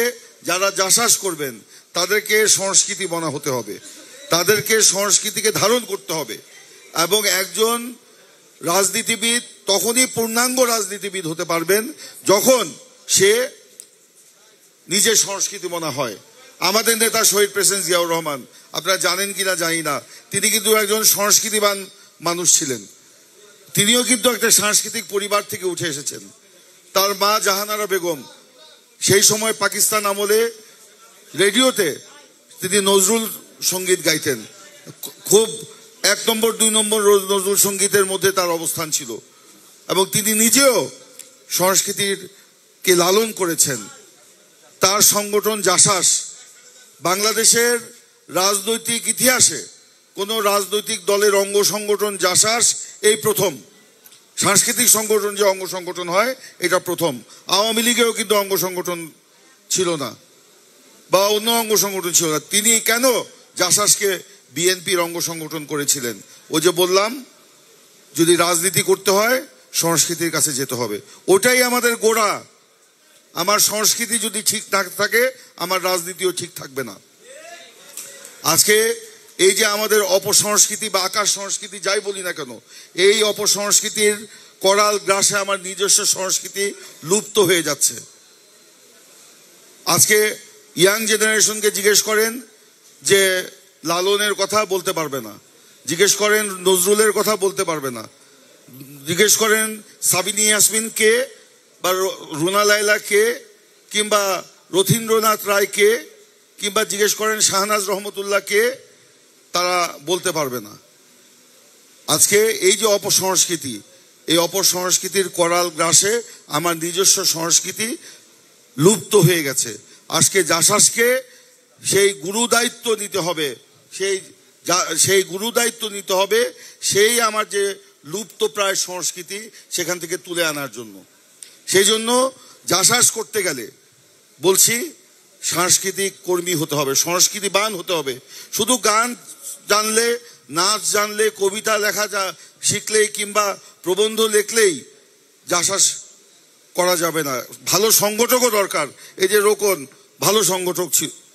যারা জাসাস করবেন তাদেরকে সংস্কৃতি বনা হতে হবে, তাদেরকে সংস্কৃতিকে ধারণ করতে হবে, এবং একজন রাজনীতিবিদ তখনই পূর্ণাঙ্গ রাজনীতিবিদ হতে পারবেন যখন সে নিজের সংস্কৃতি মনা হয়। আমাদের নেতা শহীদ প্রেসিডেন্ট জিয়াউর রহমান, আপনারা জানেন কিনা জানি না, তিনি কিন্তু একজন সংস্কৃতিবান মানুষ ছিলেন। তিনিও কিন্তু একটা সাংস্কৃতিক পরিবার থেকে উঠে এসেছেন। তার মা জাহানারা বেগম সেই সময় পাকিস্তান আমলে রেডিওতে তিনি নজরুল সঙ্গীত গাইতেন। খুব 1 নম্বর 2 নম্বর নজরুল সঙ্গীতের মধ্যে তার অবস্থান ছিল, এবং তিনি নিজেও সংস্কৃতিকে লালন করেছেন। তার সংগঠন জাসাস বাংলাদেশের রাজনৈতিক ইতিহাসে কোন রাজনৈতিক দলের অঙ্গ সংগঠন জাসাস এই প্রথম। সাংস্কৃতিক সংগঠন যে অঙ্গ সংগঠন হয় এটা প্রথম। আওয়ামী লীগেও কিন্তু অঙ্গ সংগঠন ছিল না, বা অন্য অঙ্গ সংগঠন ছিল না। তিনি কেন জাসাসকে বিএনপির অঙ্গ সংগঠন করেছিলেন? ওই যে বললাম, যদি রাজনীতি করতে হয় সংস্কৃতির কাছে যেতে হবে, ওটাই আমাদের গোড়া। আমার সংস্কৃতি যদি ঠিক না থাকে, আমার রাজনীতিও ঠিক থাকবে না। আজকে এই যে আমাদের অপসংস্কৃতি বা আকাশ সংস্কৃতি যাই বলি না কেন, এই অপসংস্কৃতির করাল গ্রাসে আমার নিজস্ব সংস্কৃতি লুপ্ত হয়ে যাচ্ছে। আজকে ইয়াং জেনারেশনকে জিজ্ঞেস করেন যে লালনের কথা বলতে পারবে না, জিজ্ঞেস করেন নজরুলের কথা বলতে পারবে না, জিজ্ঞেস করেন সাবিনী ইয়াসমিন কে, বা রুনা লায়লা কে, কিংবা রথীন্দ্রনাথ রায় কে, কিংবা জিজ্ঞেস করেন শাহনাজ রহমতুল্লাহকে, তারা বলতে পারবে না। আজকে এই যে অপসংস্কৃতি, এই অপসংস্কৃতির করাল গ্রাসে আমার নিজস্ব সংস্কৃতি লুপ্ত হয়ে গেছে। আজকে জাসাসকে সেই গুরু দায়িত্ব নিতে হবে, সেই গুরু দায়িত্ব নিতে হবে সেই আমার যে লুপ্ত প্রায় সংস্কৃতি সেখান থেকে তুলে আনার জন্য। সেই জন্য জাসাস করতে গেলে বলছি সাংস্কৃতিক কর্মী হতে হবে, সংস্কৃতিবান হতে হবে। শুধু গান জানলে, নাচ জানলে, কবিতা লেখা শিখলেই কিংবা প্রবন্ধ লিখলেই জাসাস করা যাবে না। ভালো সংগঠকও দরকার। এই যে রোকন ভালো সংগঠক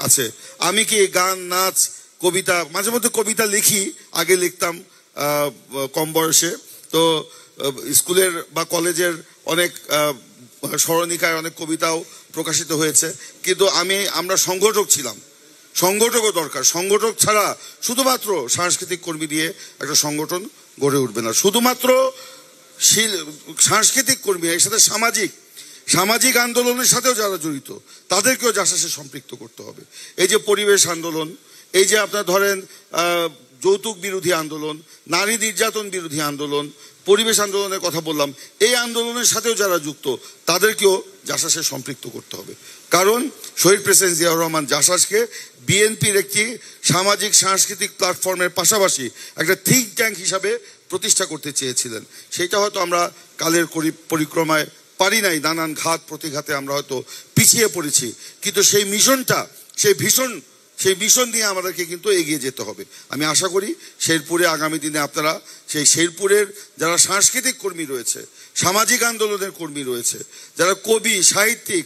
আছে। আমি কি গান, নাচ, কবিতা, মাঝে মধ্যে কবিতা লিখি, আগে লিখতাম কম বয়সে। তো স্কুলের বা কলেজের অনেক স্মরণিকায় অনেক কবিতাও প্রকাশিত হয়েছে, কিন্তু আমরা সংগঠক ছিলাম। সংগঠকও দরকার। সংগঠক ছাড়া শুধুমাত্র সাংস্কৃতিক কর্মী দিয়ে একটা সংগঠন গড়ে উঠবে না। শুধুমাত্র সাংস্কৃতিক কর্মী, এর সাথে সামাজিক আন্দোলনের সাথেও যারা জড়িত তাদেরকেও জাসাসে সম্পৃক্ত করতে হবে। এই যে পরিবেশ আন্দোলন, এই যে আপনার ধরেন যৌতুক বিরোধী আন্দোলন, নারী নির্যাতন বিরোধী আন্দোলন, পরিবেশ আন্দোলনের কথা বললাম, এই আন্দোলনের সাথেও যারা যুক্ত তাদেরকেও জাসাসে সম্পৃক্ত করতে হবে। কারণ শহীদ প্রেসিডেন্ট জিয়াউর রহমান জাসাসকে বিএনপির একটি সামাজিক সাংস্কৃতিক প্ল্যাটফর্মের পাশাপাশি একটা থিঙ্ক ট্যাঙ্ক হিসাবে প্রতিষ্ঠা করতে চেয়েছিলেন। সেটা হয়তো আমরা কালের পরিক্রমায় পারি নাই, নানান ঘাত প্রতিঘাতে আমরা হয়তো পিছিয়ে পড়েছি, কিন্তু সেই মিশন নিয়ে আমাদেরকে কিন্তু এগিয়ে যেতে হবে। আমি আশা করি শেরপুরে আগামী দিনে আপনারা সেই শেরপুরের যারা সাংস্কৃতিক কর্মী রয়েছে, সামাজিক আন্দোলনের কর্মী রয়েছে, যারা কবি, সাহিত্যিক,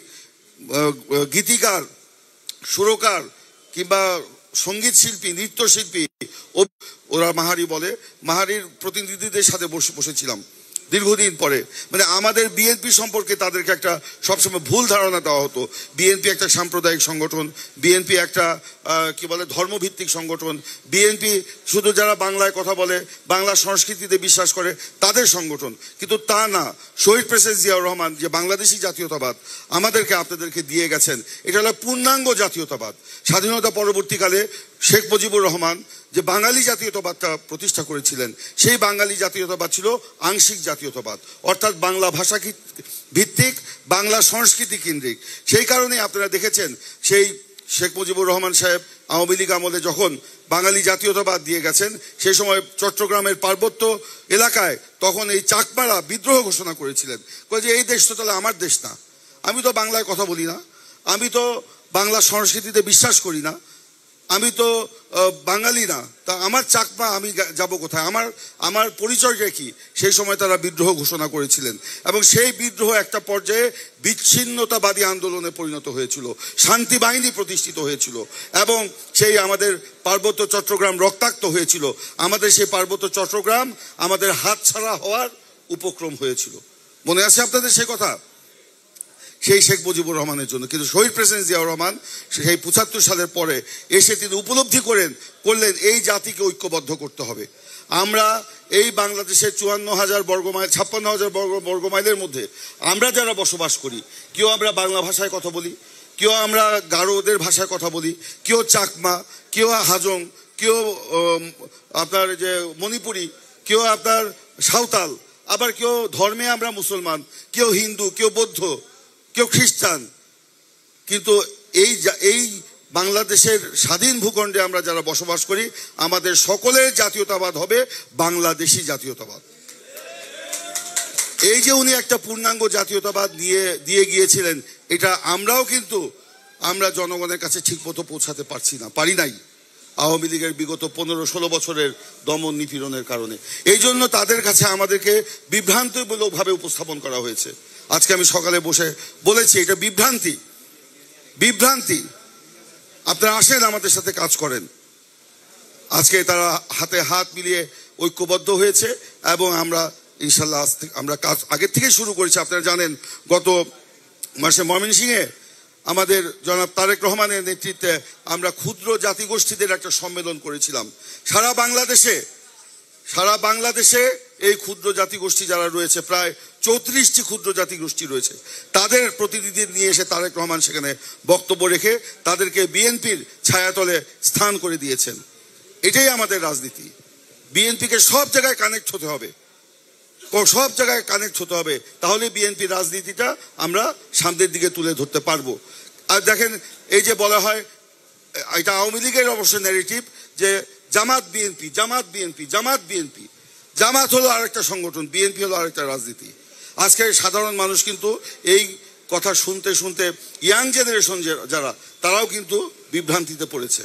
গীতিকার, সুরকার কিংবা সঙ্গীত শিল্পী, নৃত্যশিল্পী, ওরা মাহারি বলে, মাহারির প্রতিনিধিদের সাথে বসেছিলাম দীর্ঘদিন পরে। মানে আমাদের বিএনপি সম্পর্কে তাদেরকে একটা সবসময় ভুল ধারণা দেওয়া হতো। বিএনপি একটা সাম্প্রদায়িক সংগঠন, বিএনপি একটা ধর্মভিত্তিক সংগঠন, বিএনপি শুধু যারা বাংলায় কথা বলে, বাংলা সংস্কৃতিতে বিশ্বাস করে তাদের সংগঠন। কিন্তু তা না। শহীদ প্রেসিডেন্ট জিয়াউর রহমান যে বাংলাদেশি জাতীয়তাবাদ আপনাদেরকে দিয়ে গেছেন, এটা হলো পূর্ণাঙ্গ জাতীয়তাবাদ। স্বাধীনতা পরবর্তীকালে শেখ মুজিবুর রহমান যে বাঙালি জাতীয়তাবাদটা প্রতিষ্ঠা করেছিলেন, সেই বাঙালি জাতীয়তাবাদ ছিল আংশিক জাতীয়তাবাদ, অর্থাৎ বাংলা ভাষা ভিত্তিক, বাংলা সংস্কৃতি কেন্দ্রিক। সেই কারণে আপনারা দেখেছেন সেই শেখ মুজিবুর রহমান সাহেব আওয়ামী লীগ আমলে যখন বাঙালি জাতীয়তাবাদ দিয়ে গেছেন, সেই সময় চট্টগ্রামের পার্বত্য এলাকায় তখন এই চাকমারা বিদ্রোহ ঘোষণা করেছিলেন, যে এই দেশ তো তাহলে আমার দেশ না, আমি তো বাংলায় কথা বলি না, আমি তো বাংলা সংস্কৃতিতে বিশ্বাস করি না, আমি তো বাঙালি না, তা আমার চাকমা আমি যাব কোথায়, আমার পরিচয়টা কি? সেই সময় তারা বিদ্রোহ ঘোষণা করেছিলেন এবং সেই বিদ্রোহ একটা পর্যায়ে বিচ্ছিন্নতাবাদী আন্দোলনে পরিণত হয়েছিল, শান্তি বাহিনী প্রতিষ্ঠিত হয়েছিল এবং সেই আমাদের পার্বত্য চট্টগ্রাম রক্তাক্ত হয়েছিল। আমাদের সেই পার্বত্য চট্টগ্রাম আমাদের হাতছাড়া হওয়ার উপক্রম হয়েছিল। মনে আছে আপনাদের সেই কথা? সেই শেখ মুজিবুর রহমানের জন্য। কিন্তু শহীদ প্রেসিডেন্ট জিয়াউর রহমান সেই ৭৫ সালের পরে এসে তিনি উপলব্ধি করলেন এই জাতিকে ঐক্যবদ্ধ করতে হবে। আমরা এই বাংলাদেশের ৫৪,০০০ বর্গমাইল, ৫৬,০০০ বর্গমাইলের মধ্যে আমরা যারা বসবাস করি, কেউ আমরা বাংলা ভাষায় কথা বলি, কেউ আমরা গারোদের ভাষায় কথা বলি, কেউ চাকমা, কেউ হাজং, কেউ আপনার যে মণিপুরি, কেউ আপনার সাঁওতাল, আবার কেউ ধর্মে আমরা মুসলমান, কেউ হিন্দু, কেউ বৌদ্ধ, কেউ খ্রিস্টান। কিন্তু এই বাংলাদেশের স্বাধীন ভূখণ্ডে আমরা যারা বসবাস করি, আমাদের সকলের জাতীয়তাবাদ হবে বাংলাদেশি জাতীয়তাবাদ। এই যে উনি একটা পূর্ণাঙ্গ জাতীয়তাবাদ দিয়ে গিয়েছিলেন, এটা আমরাও কিন্তু আমরা জনগণের কাছে ঠিক মতো পৌঁছাতে পারি নাই আওয়ামী লীগের বিগত ১৫-১৬ বছরের দমন নিপীড়নের কারণে। এই জন্য তাদের কাছে আমাদেরকে বিভ্রান্তিমূলকভাবে উপস্থাপন করা হয়েছে। আজকে আমি সকালে বসে বলেছি এটা বিভ্রান্তি। আপনারা আসেন, আমাদের সাথে কাজ করেন। আজকে তারা হাতে হাত মিলিয়ে ঐক্যবদ্ধ হয়েছে এবং আমরা ইনশাল্লাহ আমরা কাজ আগের থেকে শুরু করেছি। আপনারা জানেন গত মাসে ময়মনসিংহে আমাদের জনাব তারেক রহমানের নেতৃত্বে আমরা ক্ষুদ্র জাতিগোষ্ঠীদের একটা সম্মেলন করেছিলাম। সারা বাংলাদেশে এই ক্ষুদ্র জাতিগোষ্ঠী যারা রয়েছে, প্রায় 34টি ক্ষুদ্র জাতিগোষ্ঠী রয়েছে, তাদের প্রতিনিধি নিয়ে এসে তারেক রহমান সেখানে বক্তব্য রেখে তাদেরকে বিএনপির ছায়াতলে স্থান করে দিয়েছেন। এটাই আমাদের রাজনীতি। বিএনপিকে সব জায়গায় কানেক্ট হতে হবে, সব জায়গায় কানেক্ট হতে হবে, তাহলে বিএনপি রাজনীতিটা আমরা সামনের দিকে তুলে ধরতে পারবো। আর দেখেন, এই যে বলা হয়, এটা আওয়ামী লীগের অবশ্য ন্যারেটিভ যে জামাত বিএনপি, জামাত বিএনপি, জামাত বিএনপি। জামাত হলো আরেকটা সংগঠন, বিএনপি হলো আরেকটা রাজনীতি। আজকে সাধারণ মানুষ কিন্তু এই কথা শুনতে শুনতে, ইয়াং জেনারেশন যারা, তারাও কিন্তু বিভ্রান্তিতে পড়েছে।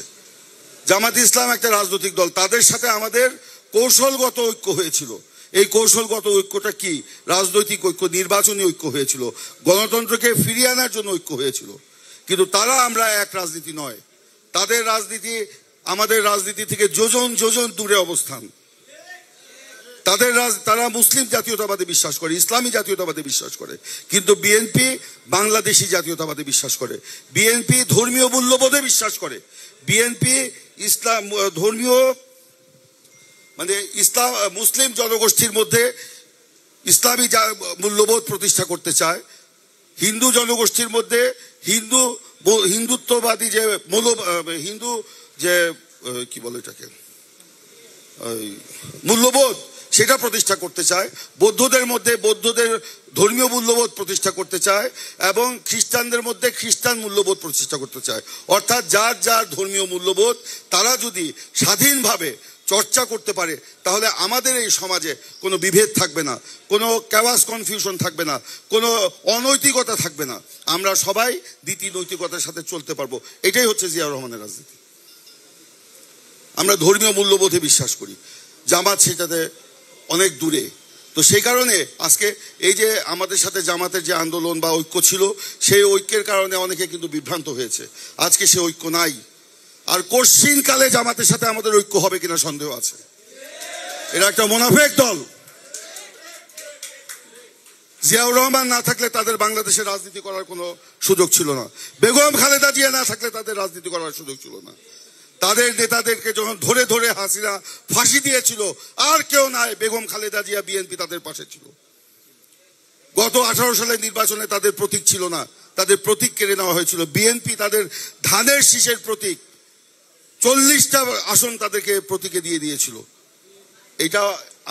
জামাত ইসলাম একটা রাজনৈতিক দল, তাদের সাথে আমাদের কৌশলগত ঐক্য হয়েছিল। এই কৌশলগত ঐক্যটা কি? রাজনৈতিক ঐক্য, নির্বাচনী ঐক্য হয়েছিল, গণতন্ত্রকে ফিরিয়ে আনার জন্য ঐক্য হয়েছিল। কিন্তু তারা, আমরা এক রাজনীতি নয়। তাদের রাজনীতি আমাদের রাজনীতি থেকে যোজন যোজন দূরে অবস্থান। তারা মুসলিম জাতীয়তাবাদে বিশ্বাস করে, ইসলামী জাতীয়তাবাদে বিশ্বাস করে, কিন্তু বিএনপি বাংলাদেশি জাতীয়তাবাদে বিশ্বাস করে। বিএনপি ধর্মীয় মূল্যবোধে বিশ্বাস করে। বিএনপি ইসলাম ধর্মীয় ইসলাম মুসলিম জনগোষ্ঠীর মধ্যে ইসলামী মূল্যবোধ প্রতিষ্ঠা করতে চায়। হিন্দু জনগোষ্ঠীর মধ্যে হিন্দুত্ববাদী যে হিন্দু যে কি বলে এটাকে মূল্যবোধ, সেটা প্রতিষ্ঠা করতে চায়। বৌদ্ধদের মধ্যে বৌদ্ধদের ধর্মীয় মূল্যবোধ প্রতিষ্ঠা করতে চায়, এবং খ্রিস্টানদের মধ্যে খ্রিস্টান মূল্যবোধ প্রতিষ্ঠা করতে চায়। অর্থাৎ যার যার ধর্মীয় মূল্যবোধ তারা যদি স্বাধীনভাবে চর্চা করতে পারে, তাহলে আমাদের এই সমাজে কোনো বিভেদ থাকবে না, কোনো ক্যাওয়াস কনফিউশন থাকবে না, কোনো অনৈতিকতা থাকবে না। আমরা সবাই নীতি নৈতিকতার সাথে চলতে পারবো। এটাই হচ্ছে জিয়াউর রহমানের রাজনীতি। আমরা ধর্মীয় মূল্যবোধে বিশ্বাস করি, জামাত সেটাতে অনেক দূরে। তো সেই কারণে আজকে এই যে আমাদের সাথে জামাতের যে আন্দোলন বা ঐক্য ছিল, সেই ঐক্যের কারণে অনেকে কিন্তু বিভ্রান্ত হয়েছে। আজকে সে ঐক্য নাই। আর কশ্চিনকালে জামাতের সাথে আমাদের ঐক্য হবে কিনা সন্দেহ আছে। এরা একটা মুনাফিক দল। জিয়াউর রহমান না থাকলে তাদের বাংলাদেশে রাজনীতি করার কোনো সুযোগ ছিল না। বেগম খালেদা জিয়া না থাকলে তাদের রাজনীতি করার সুযোগ ছিল না। তাদের নেতাদেরকে যখন ধরে ধরে হাসিনা ফাঁসি দিয়েছিল, আর কেউ নাই, বেগম খালেদা জিয়া, বিএনপি তাদের পাশে ছিল। গত 18 সালের নির্বাচনে তাদের প্রতীক ছিল না, তাদের প্রতীক কেড়ে নেওয়া হয়েছিল। বিএনপি তাদের ধানের শীষের প্রতীক 40টা আসন তাদেরকে প্রতীকে দিয়ে দিয়েছিল। এটা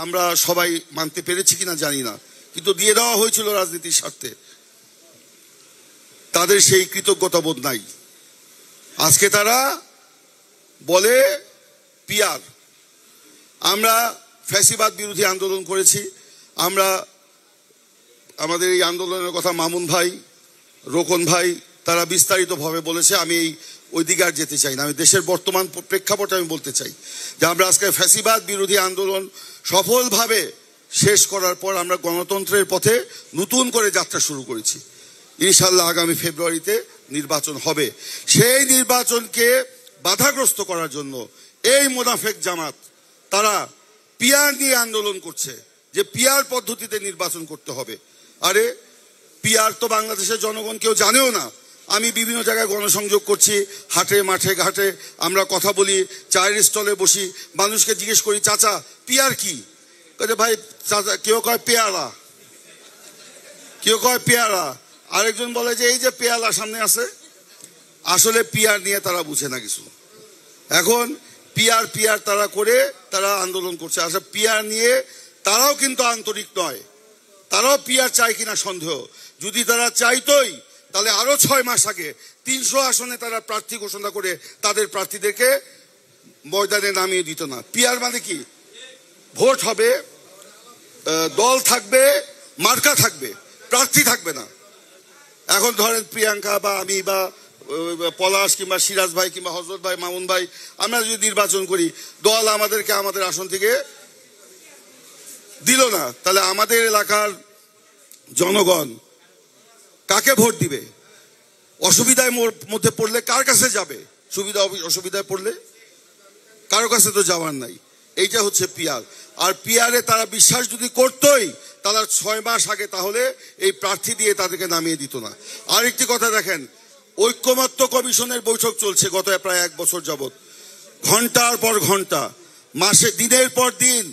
আমরা সবাই মানতে পেরেছি কিনা জানি না, কিন্তু দিয়ে দেওয়া হয়েছিল রাজনীতির স্বার্থে। তাদের সেই কৃতজ্ঞতা বোধ নাই। আজকে তারা বলে পিয়ার। আমরা ফ্যাসিবাদ বিরোধী আন্দোলন করেছি। আমরা আমাদের এই আন্দোলনের কথা মামুন ভাই, রোকন ভাই তারা বিস্তারিতভাবে বলেছে। আমি ওই দিকে আর যেতে চাই না। আমি দেশের বর্তমান প্রেক্ষাপটে আমি বলতে চাই যে আমরা আজকে ফ্যাসিবাদ বিরোধী আন্দোলন সফলভাবে শেষ করার পর আমরা গণতন্ত্রের পথে নতুন করে যাত্রা শুরু করেছি। ইনশাল্লাহ আগামী ফেব্রুয়ারিতে নির্বাচন হবে। সেই নির্বাচনকে বাধাগ্রস্ত করার জন্য এই মুনাফিক জামাত তারা পিয়ার নিয়ে আন্দোলন করছে, যে পিয়ার পদ্ধতিতে নির্বাচন করতে হবে। আরে পিয়ার তো বাংলাদেশের জনগণ কেউ জানেও না। আমি বিভিন্ন জায়গায় গণসংযোগ করছি, হাটে মাঠে ঘাটে আমরা কথা বলি, চায়ের স্টলে বসি, মানুষকে জিজ্ঞেস করি, চাচা পিয়ার কি? ভাই চাচা, কেউ কয় পেয়ারা, কেউ কয় পেয়ারা, আরেকজন বলে যে এই যে পেয়ালা সামনে আছে। আসলে পিয়ার নিয়ে তারা বুঝে না কিছু। এখন পিয়ার পিয়ার তারা করে তারা আন্দোলন করছে। আসলে পিয়ার নিয়ে তারাও কিন্তু আন্তরিক নয়। তারাও পিয়ার চায় কিনা সন্দেহ। যদি তারা চাইতোই, তাহলে আরো 6 মাস আগে 300 আসনে তারা প্রার্থী ঘোষণা করে তাদের প্রার্থীদেরকে ময়দানে নামিয়ে দিত না। পিয়ার মানে কি? ভোট হবে, দল থাকবে, মার্কা থাকবে, প্রার্থী থাকবে না। এখন ধরেন প্রিয়াঙ্কা বা আমি বা পলাশ কিংবা সিরাজ ভাই কিংবা হজরত ভাই, মামুন ভাই, আমরা যদি নির্বাচন করি, দল আমাদেরকে আমাদের আসন থেকে দিল না, তাহলে আমাদের এলাকার জনগণ কাকে ভোট দিবে? অসুবিধায় মধ্যে পড়লে কার কাছে যাবে? অসুবিধায় পড়লে কারো কাছে তো যাওয়ার নাই। এইটা হচ্ছে পিয়ার। আর পিয়ারে তারা বিশ্বাস যদি করতোই, তারা 6 মাস আগে তাহলে এই প্রার্থী দিয়ে তাদেরকে নামিয়ে দিত না। আরেকটি কথা দেখেন, ঐক্যমত্য কমিশনের বৈঠক চলছে গত প্রায় 1 বছর যাবৎ। ঘন্টার পর ঘন্টা, দিনের পর দিন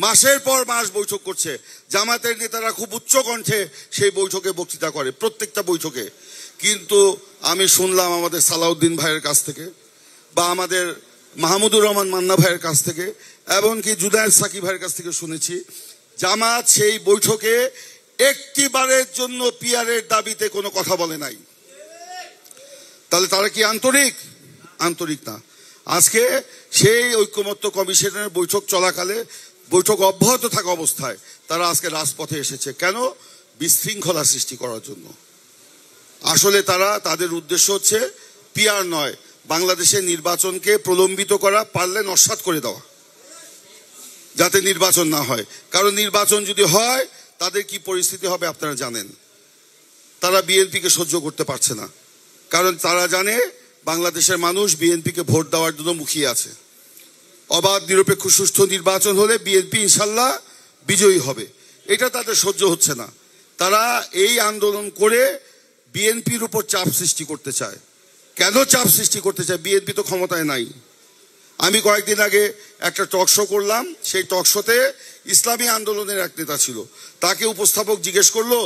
মাসের পর মাস বৈঠক করছে। জামাতের নেতারা খুব উচ্চ কণ্ঠে সেই বৈঠকে বক্তৃতা করে, প্রত্যেকটা বৈঠকে। কিন্তু আমি শুনলাম আমাদের সালাউদ্দিন ভাইয়ের কাছ থেকে বা আমাদের মাহমুদুর রহমান মান্না ভাইয়ের কাছ থেকে, এমনকি জুনায়েদ সাকি ভাইয়ের কাছ থেকে শুনেছি, জামাত সেই বৈঠকে একটিবারের জন্য পিয়ারের দাবিতে কোনো কথা বলে নাই। তাহলে তারা কি আন্তরিক? আন্তরিক না। আজকে সেই ঐক্যমত্য কমিশনের বৈঠক চলাকালে, বৈঠক অব্যাহত থাকা অবস্থায় তারা আজকে রাজপথে এসেছে। কেন? বিশৃঙ্খলা সৃষ্টি করার জন্য। আসলে তাদের উদ্দেশ্য হচ্ছে পিয়ার নয়, বাংলাদেশের নির্বাচনকে প্রলম্বিত করা, পারলে নস্যাৎ করে দেওয়া, যাতে নির্বাচন না হয়। কারণ নির্বাচন যদি হয় তাদের কি পরিস্থিতি হবে আপনারা জানেন। তারা বিএনপিকে সহ্য করতে পারছে না, কারণ তারা জানে বাংলাদেশের মানুষ বিএনপিকে ভোট দেওয়ার জন্য মুখিয়ে আছে। অবাধ নিরপেক্ষ সুষ্ঠু নির্বাচন হলে বিএনপি ইনশাল্লাহ বিজয়ী হবে, এটা তাদের সহ্য হচ্ছে না। তারা এই আন্দোলন করে বিএনপির উপর চাপ সৃষ্টি করতে চায়। কেন চাপ সৃষ্টি করতে চায়? বিএনপি তো ক্ষমতায় নাই। আমি কয়েকদিন আগে একটা টক শো করলাম, সেই টক শোতে ইসলামী আন্দোলনের এক নেতা ছিল, তাকে উপস্থাপক জিজ্ঞেস করলো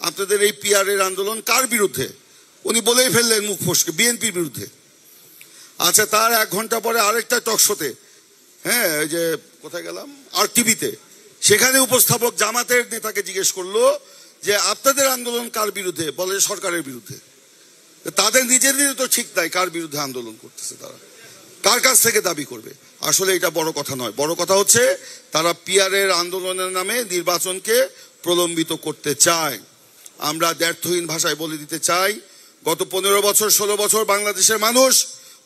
আপনাদের এই পিয়ারের আন্দোলন কার বিরুদ্ধে? উনি বলেই ফেললেন মুখ ফসকে, বিএনপির বিরুদ্ধে। আচ্ছা, তার 1 ঘন্টা পরে আরেকটা টক শোতে, হ্যাঁ ওই যে কোথায় গেলাম, আর টিভিতে, সেখানে উপস্থাপক জামাতের নেতাকে জিজ্ঞেস করলো যে আপনাদের আন্দোলন কার বিরুদ্ধে? বলে সরকারের বিরুদ্ধে। তাদের নিজেদের তো ঠিক নাই কার বিরুদ্ধে আন্দোলন করতেছে, তারা কার কাছ থেকে দাবি করবে। আসলে এটা বড় কথা নয়, বড় কথা হচ্ছে তারা পিয়ারের আন্দোলনের নামে নির্বাচনকে প্রলম্বিত করতে চায়। আমরা দ্ব্যর্থহীন ভাষায় বলে দিতে চাই, গত 15 বছর 16 বছর বাংলাদেশের মানুষ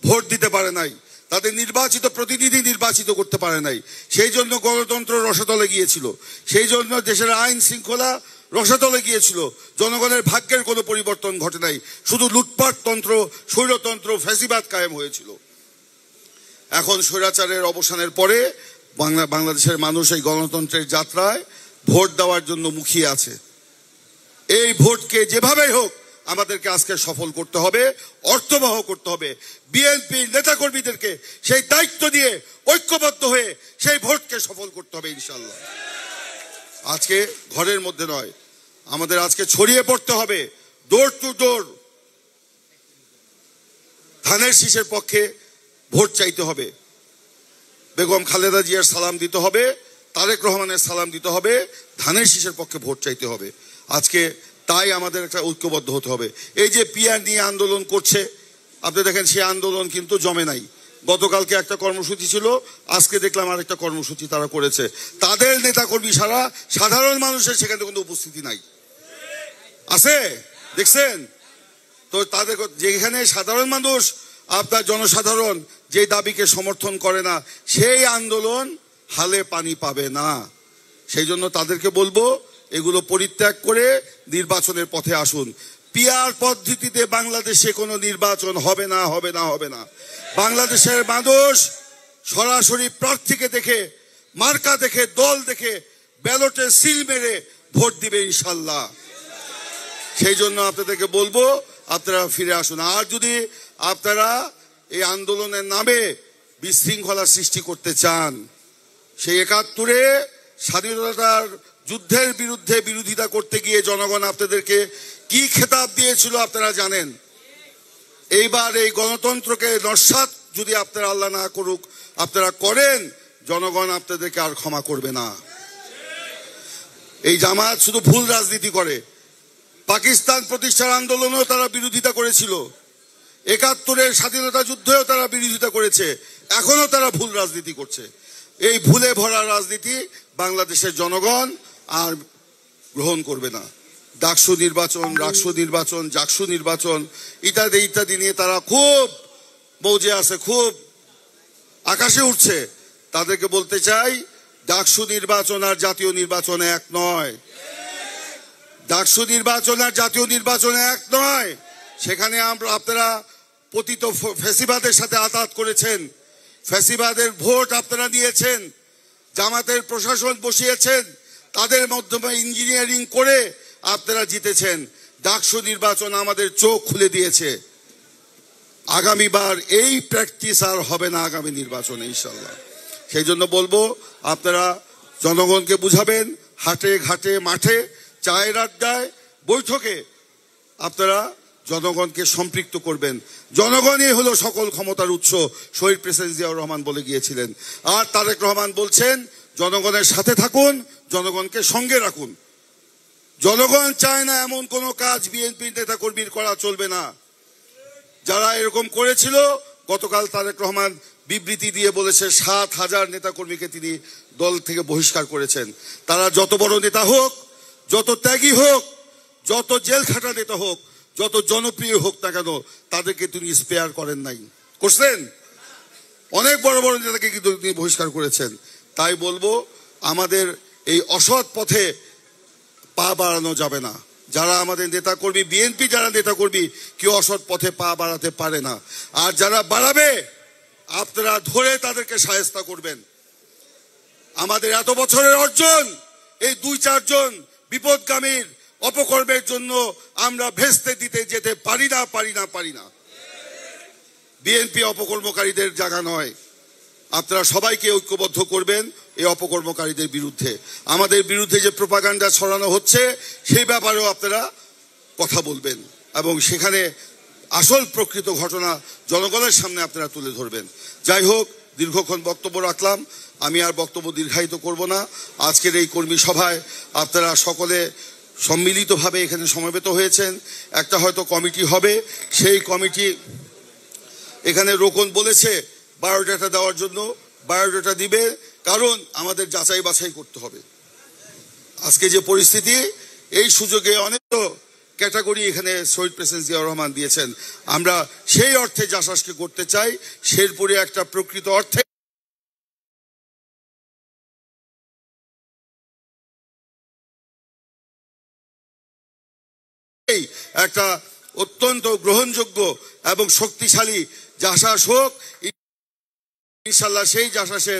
ভোট দিতে পারে নাই, তাদের নির্বাচিত প্রতিনিধি নির্বাচিত করতে পারে নাই। সেই জন্য গণতন্ত্র রসাতলে গিয়েছিল, সেই জন্য দেশের আইন শৃঙ্খলা রসাতলে গিয়েছিল। জনগণের ভাগ্যের কোনো পরিবর্তন ঘটে নাই, শুধু লুটপাট তন্ত্র, স্বৈরতন্ত্র, ফ্যাসিবাদ কায়েম হয়েছিল। এখন স্বৈরাচারের অবসানের পরে বাংলাদেশের মানুষ এই গণতন্ত্রের যাত্রায় ভোট দেওয়ার জন্য মুখিয়ে আছে। এই ভোটকে যেভাবেই হোক আমাদেরকে আজকে সফল করতে হবে, অর্থবহ করতে হবে। বিএনপির নেতাকর্মীদেরকে সেই দায়িত্ব দিয়ে ঐক্যবদ্ধ হয়ে সেই ভোটকে সফল করতে হবে ইনশাল্লাহ। আজকে ঘরের মধ্যে নয়, আমাদের আজকে ছড়িয়ে পড়তে হবে, ডোর টু ডোর ধানের শীষের পক্ষে ভোট চাইতে হবে। বেগম খালেদা জিয়ার সালাম দিতে হবে, তারেক রহমানের সালাম দিতে হবে, ধানের শীষের পক্ষে ভোট চাইতে হবে। আজকে তাই আমাদের একটা ঐক্যবদ্ধ হতে হবে। এই যে পিয়ার নিয়ে আন্দোলন করছে, আপনি দেখেন সেই আন্দোলন কিন্তু জমে নাই। গতকালকে একটা কর্মসূচি ছিল, আজকে দেখলাম আরেকটা কর্মসূচি তারা করেছে। তাদের নেতাকর্মী ছাড়া সাধারণ মানুষের সেখানে কোনো উপস্থিতি নাই। আছে দেখছেন তো? তাদের যেখানে সাধারণ মানুষ, আপনার জনসাধারণ যে দাবিকে সমর্থন করে না, সেই আন্দোলন হালে পানি পাবে না। সেই জন্য তাদেরকে বলবো এগুলো পরিত্যাগ করে নির্বাচনের পথে আসুন। পিয়ার পদ্ধতিতে বাংলাদেশে কোনো নির্বাচন হবে না, হবে না, হবে না। বাংলাদেশের মানুষ সরাসরি প্রার্থীকে দেখে, মার্কা দেখে, দল দেখে, ব্যালটে সিল মেরে ভোট দিবে ইনশাল্লাহ। সেই জন্য আপনাদেরকে বলবো আপনারা ফিরে আসুন। আর যদি আপনারা এই আন্দোলনের নামে বিশৃঙ্খলা সৃষ্টি করতে চান, সেই 71-এ স্বাধীনতার যুদ্ধের বিরুদ্ধে বিরোধিতা করতে গিয়ে জনগণ আপনাদেরকে কি খেতাব দিয়েছিল আপনারা জানেন। এইবার এই গণতন্ত্রকে নস্যাৎ যদি আপনারা আল্লাহ না করুক আপনারা করেন, জনগণ আপনাদেরকে আর ক্ষমা করবে না। এই জামাত শুধু ভুল রাজনীতি করে। পাকিস্তান প্রতিষ্ঠার আন্দোলনেও তারা বিরোধিতা করেছিল, 71-এর স্বাধীনতা যুদ্ধেও তারা বিরোধিতা করেছে, এখনো তারা ভুল রাজনীতি করছে। এই ভুলে ভরা রাজনীতি বাংলাদেশের জনগণ আর গ্রহণ করবে না। ডাকসু নির্বাচন, রাকসু নির্বাচন, জাকসু নির্বাচন ইত্যাদি ইত্যাদি নিয়ে তারা খুব মৌজে আছে, খুব আকাশে উঠছে। তাদেরকে বলতে চাই, ডাকসু নির্বাচন আর জাতীয় নির্বাচন এক নয়। ডাকসু নির্বাচন আর জাতীয় নির্বাচন এক নয়। সেখানে আপনারা পতিত ফ্যাসিবাদের সাথে আঘাত করেছেন, ফ্যাসিবাদের ভোট আপনারা নিয়েছেন, জামাতের প্রশাসন বসিয়েছেন, তাদের মাধ্যমে ইঞ্জিনিয়ারিং করে আপনারা জিতেছেন। ডাকসু নির্বাচন আমাদের চোখ খুলে দিয়েছে। আগামীবার এই প্র্যাকটিস আর হবে না আগামী নির্বাচনে ইনশাল্লাহ। সেই জন্য বলবো আপনারা জনগণকে বুঝাবেন, হাটে ঘাটে মাঠে চায়ের আড্ডায় বৈঠকে আপনারা জনগণকে সম্পৃক্ত করবেন। জনগণই হলো সকল ক্ষমতার উৎস, শহীদ প্রেসিডেন্ট জিয়াউর রহমান বলে গিয়েছিলেন। আর তারেক রহমান বলছেন জনগণের সাথে থাকুন, জনগণকে সঙ্গে রাখুন। জনগণ চায় না এমন কোন কাজ বিএনপি নেতা কর্মীর করা চলবে না। যারা এরকম করেছিল, গতকাল তারেক রহমান বিবৃতি দিয়ে বলেছে 7,000 নেতা কর্মীকে তিনি দল থেকে বহিষ্কার করেছেন। তারা যত বড় নেতা হোক, যত ত্যাগী হোক, যত জেল খাটা নেতা হোক, যত জনপ্রিয় হোক না কেন, তাদেরকে তিনি স্পেয়ার করেন নাই। করছেন? অনেক বড় বড় নেতাকে কিন্তু তিনি বহিষ্কার করেছেন। তাই বলবো, আমাদের এই অসৎ পথে পা বাড়ানো যাবে না। যারা আমাদের নেতা কর্মী, বিএনপি যারা নেতা কর্মী, কেউ অসৎ পথে পা বাড়াতে পারে না। আর যারা বাড়াবে, আপনারা ধরে তাদেরকে শায়েস্তা করবেন। আমাদের এত বছরের অর্জন, এই 2-4 জন বিপদগামীর অপকর্মের জন্য আমরা ভেস্তে দিতে যেতে পারি না। বিএনপি অপকর্মকারীদের জায়গা নয়। আপনারা সবাইকে ঐক্যবদ্ধ করবেন এই অপকর্মকারীদের বিরুদ্ধে। আমাদের বিরুদ্ধে যে প্রোপাগান্ডা ছড়ানো হচ্ছে, সেই ব্যাপারেও আপনারা কথা বলবেন এবং সেখানে আসল প্রকৃত ঘটনা জনগণের সামনে আপনারা তুলে ধরবেন। যাই হোক, দীর্ঘক্ষণ বক্তব্য রাখলাম, আমি আর বক্তব্য দীর্ঘায়িত করব না। আজকের এই কর্মী সভায় আপনারা সকলে সম্মিলিতভাবে এখানে সমবেত হয়েছেন। একটা হয়তো কমিটি হবে, সেই কমিটি এখানে রোকন বলেছে বায়োডাটা দেওয়ার জন্য, বায়োডাটা দিবে, কারণ আমাদের যাচাই বাছাই করতে হবে। আজকে যে পরিস্থিতি, এই সুযোগে অনেক ক্যাটাগরি এখানে শহীদ প্রেসিডেন্ট জিয়াউর রহমান দিয়েছেন। আমরা সেই অর্থে জাসাসকে করতে চাই, শেরপুরে একটা প্রকৃত অর্থে একটা অত্যন্ত গ্রহণযোগ্য এবং শক্তিশালী জাসাস হোক। ইনশাল্লাহ সেই জাসাসের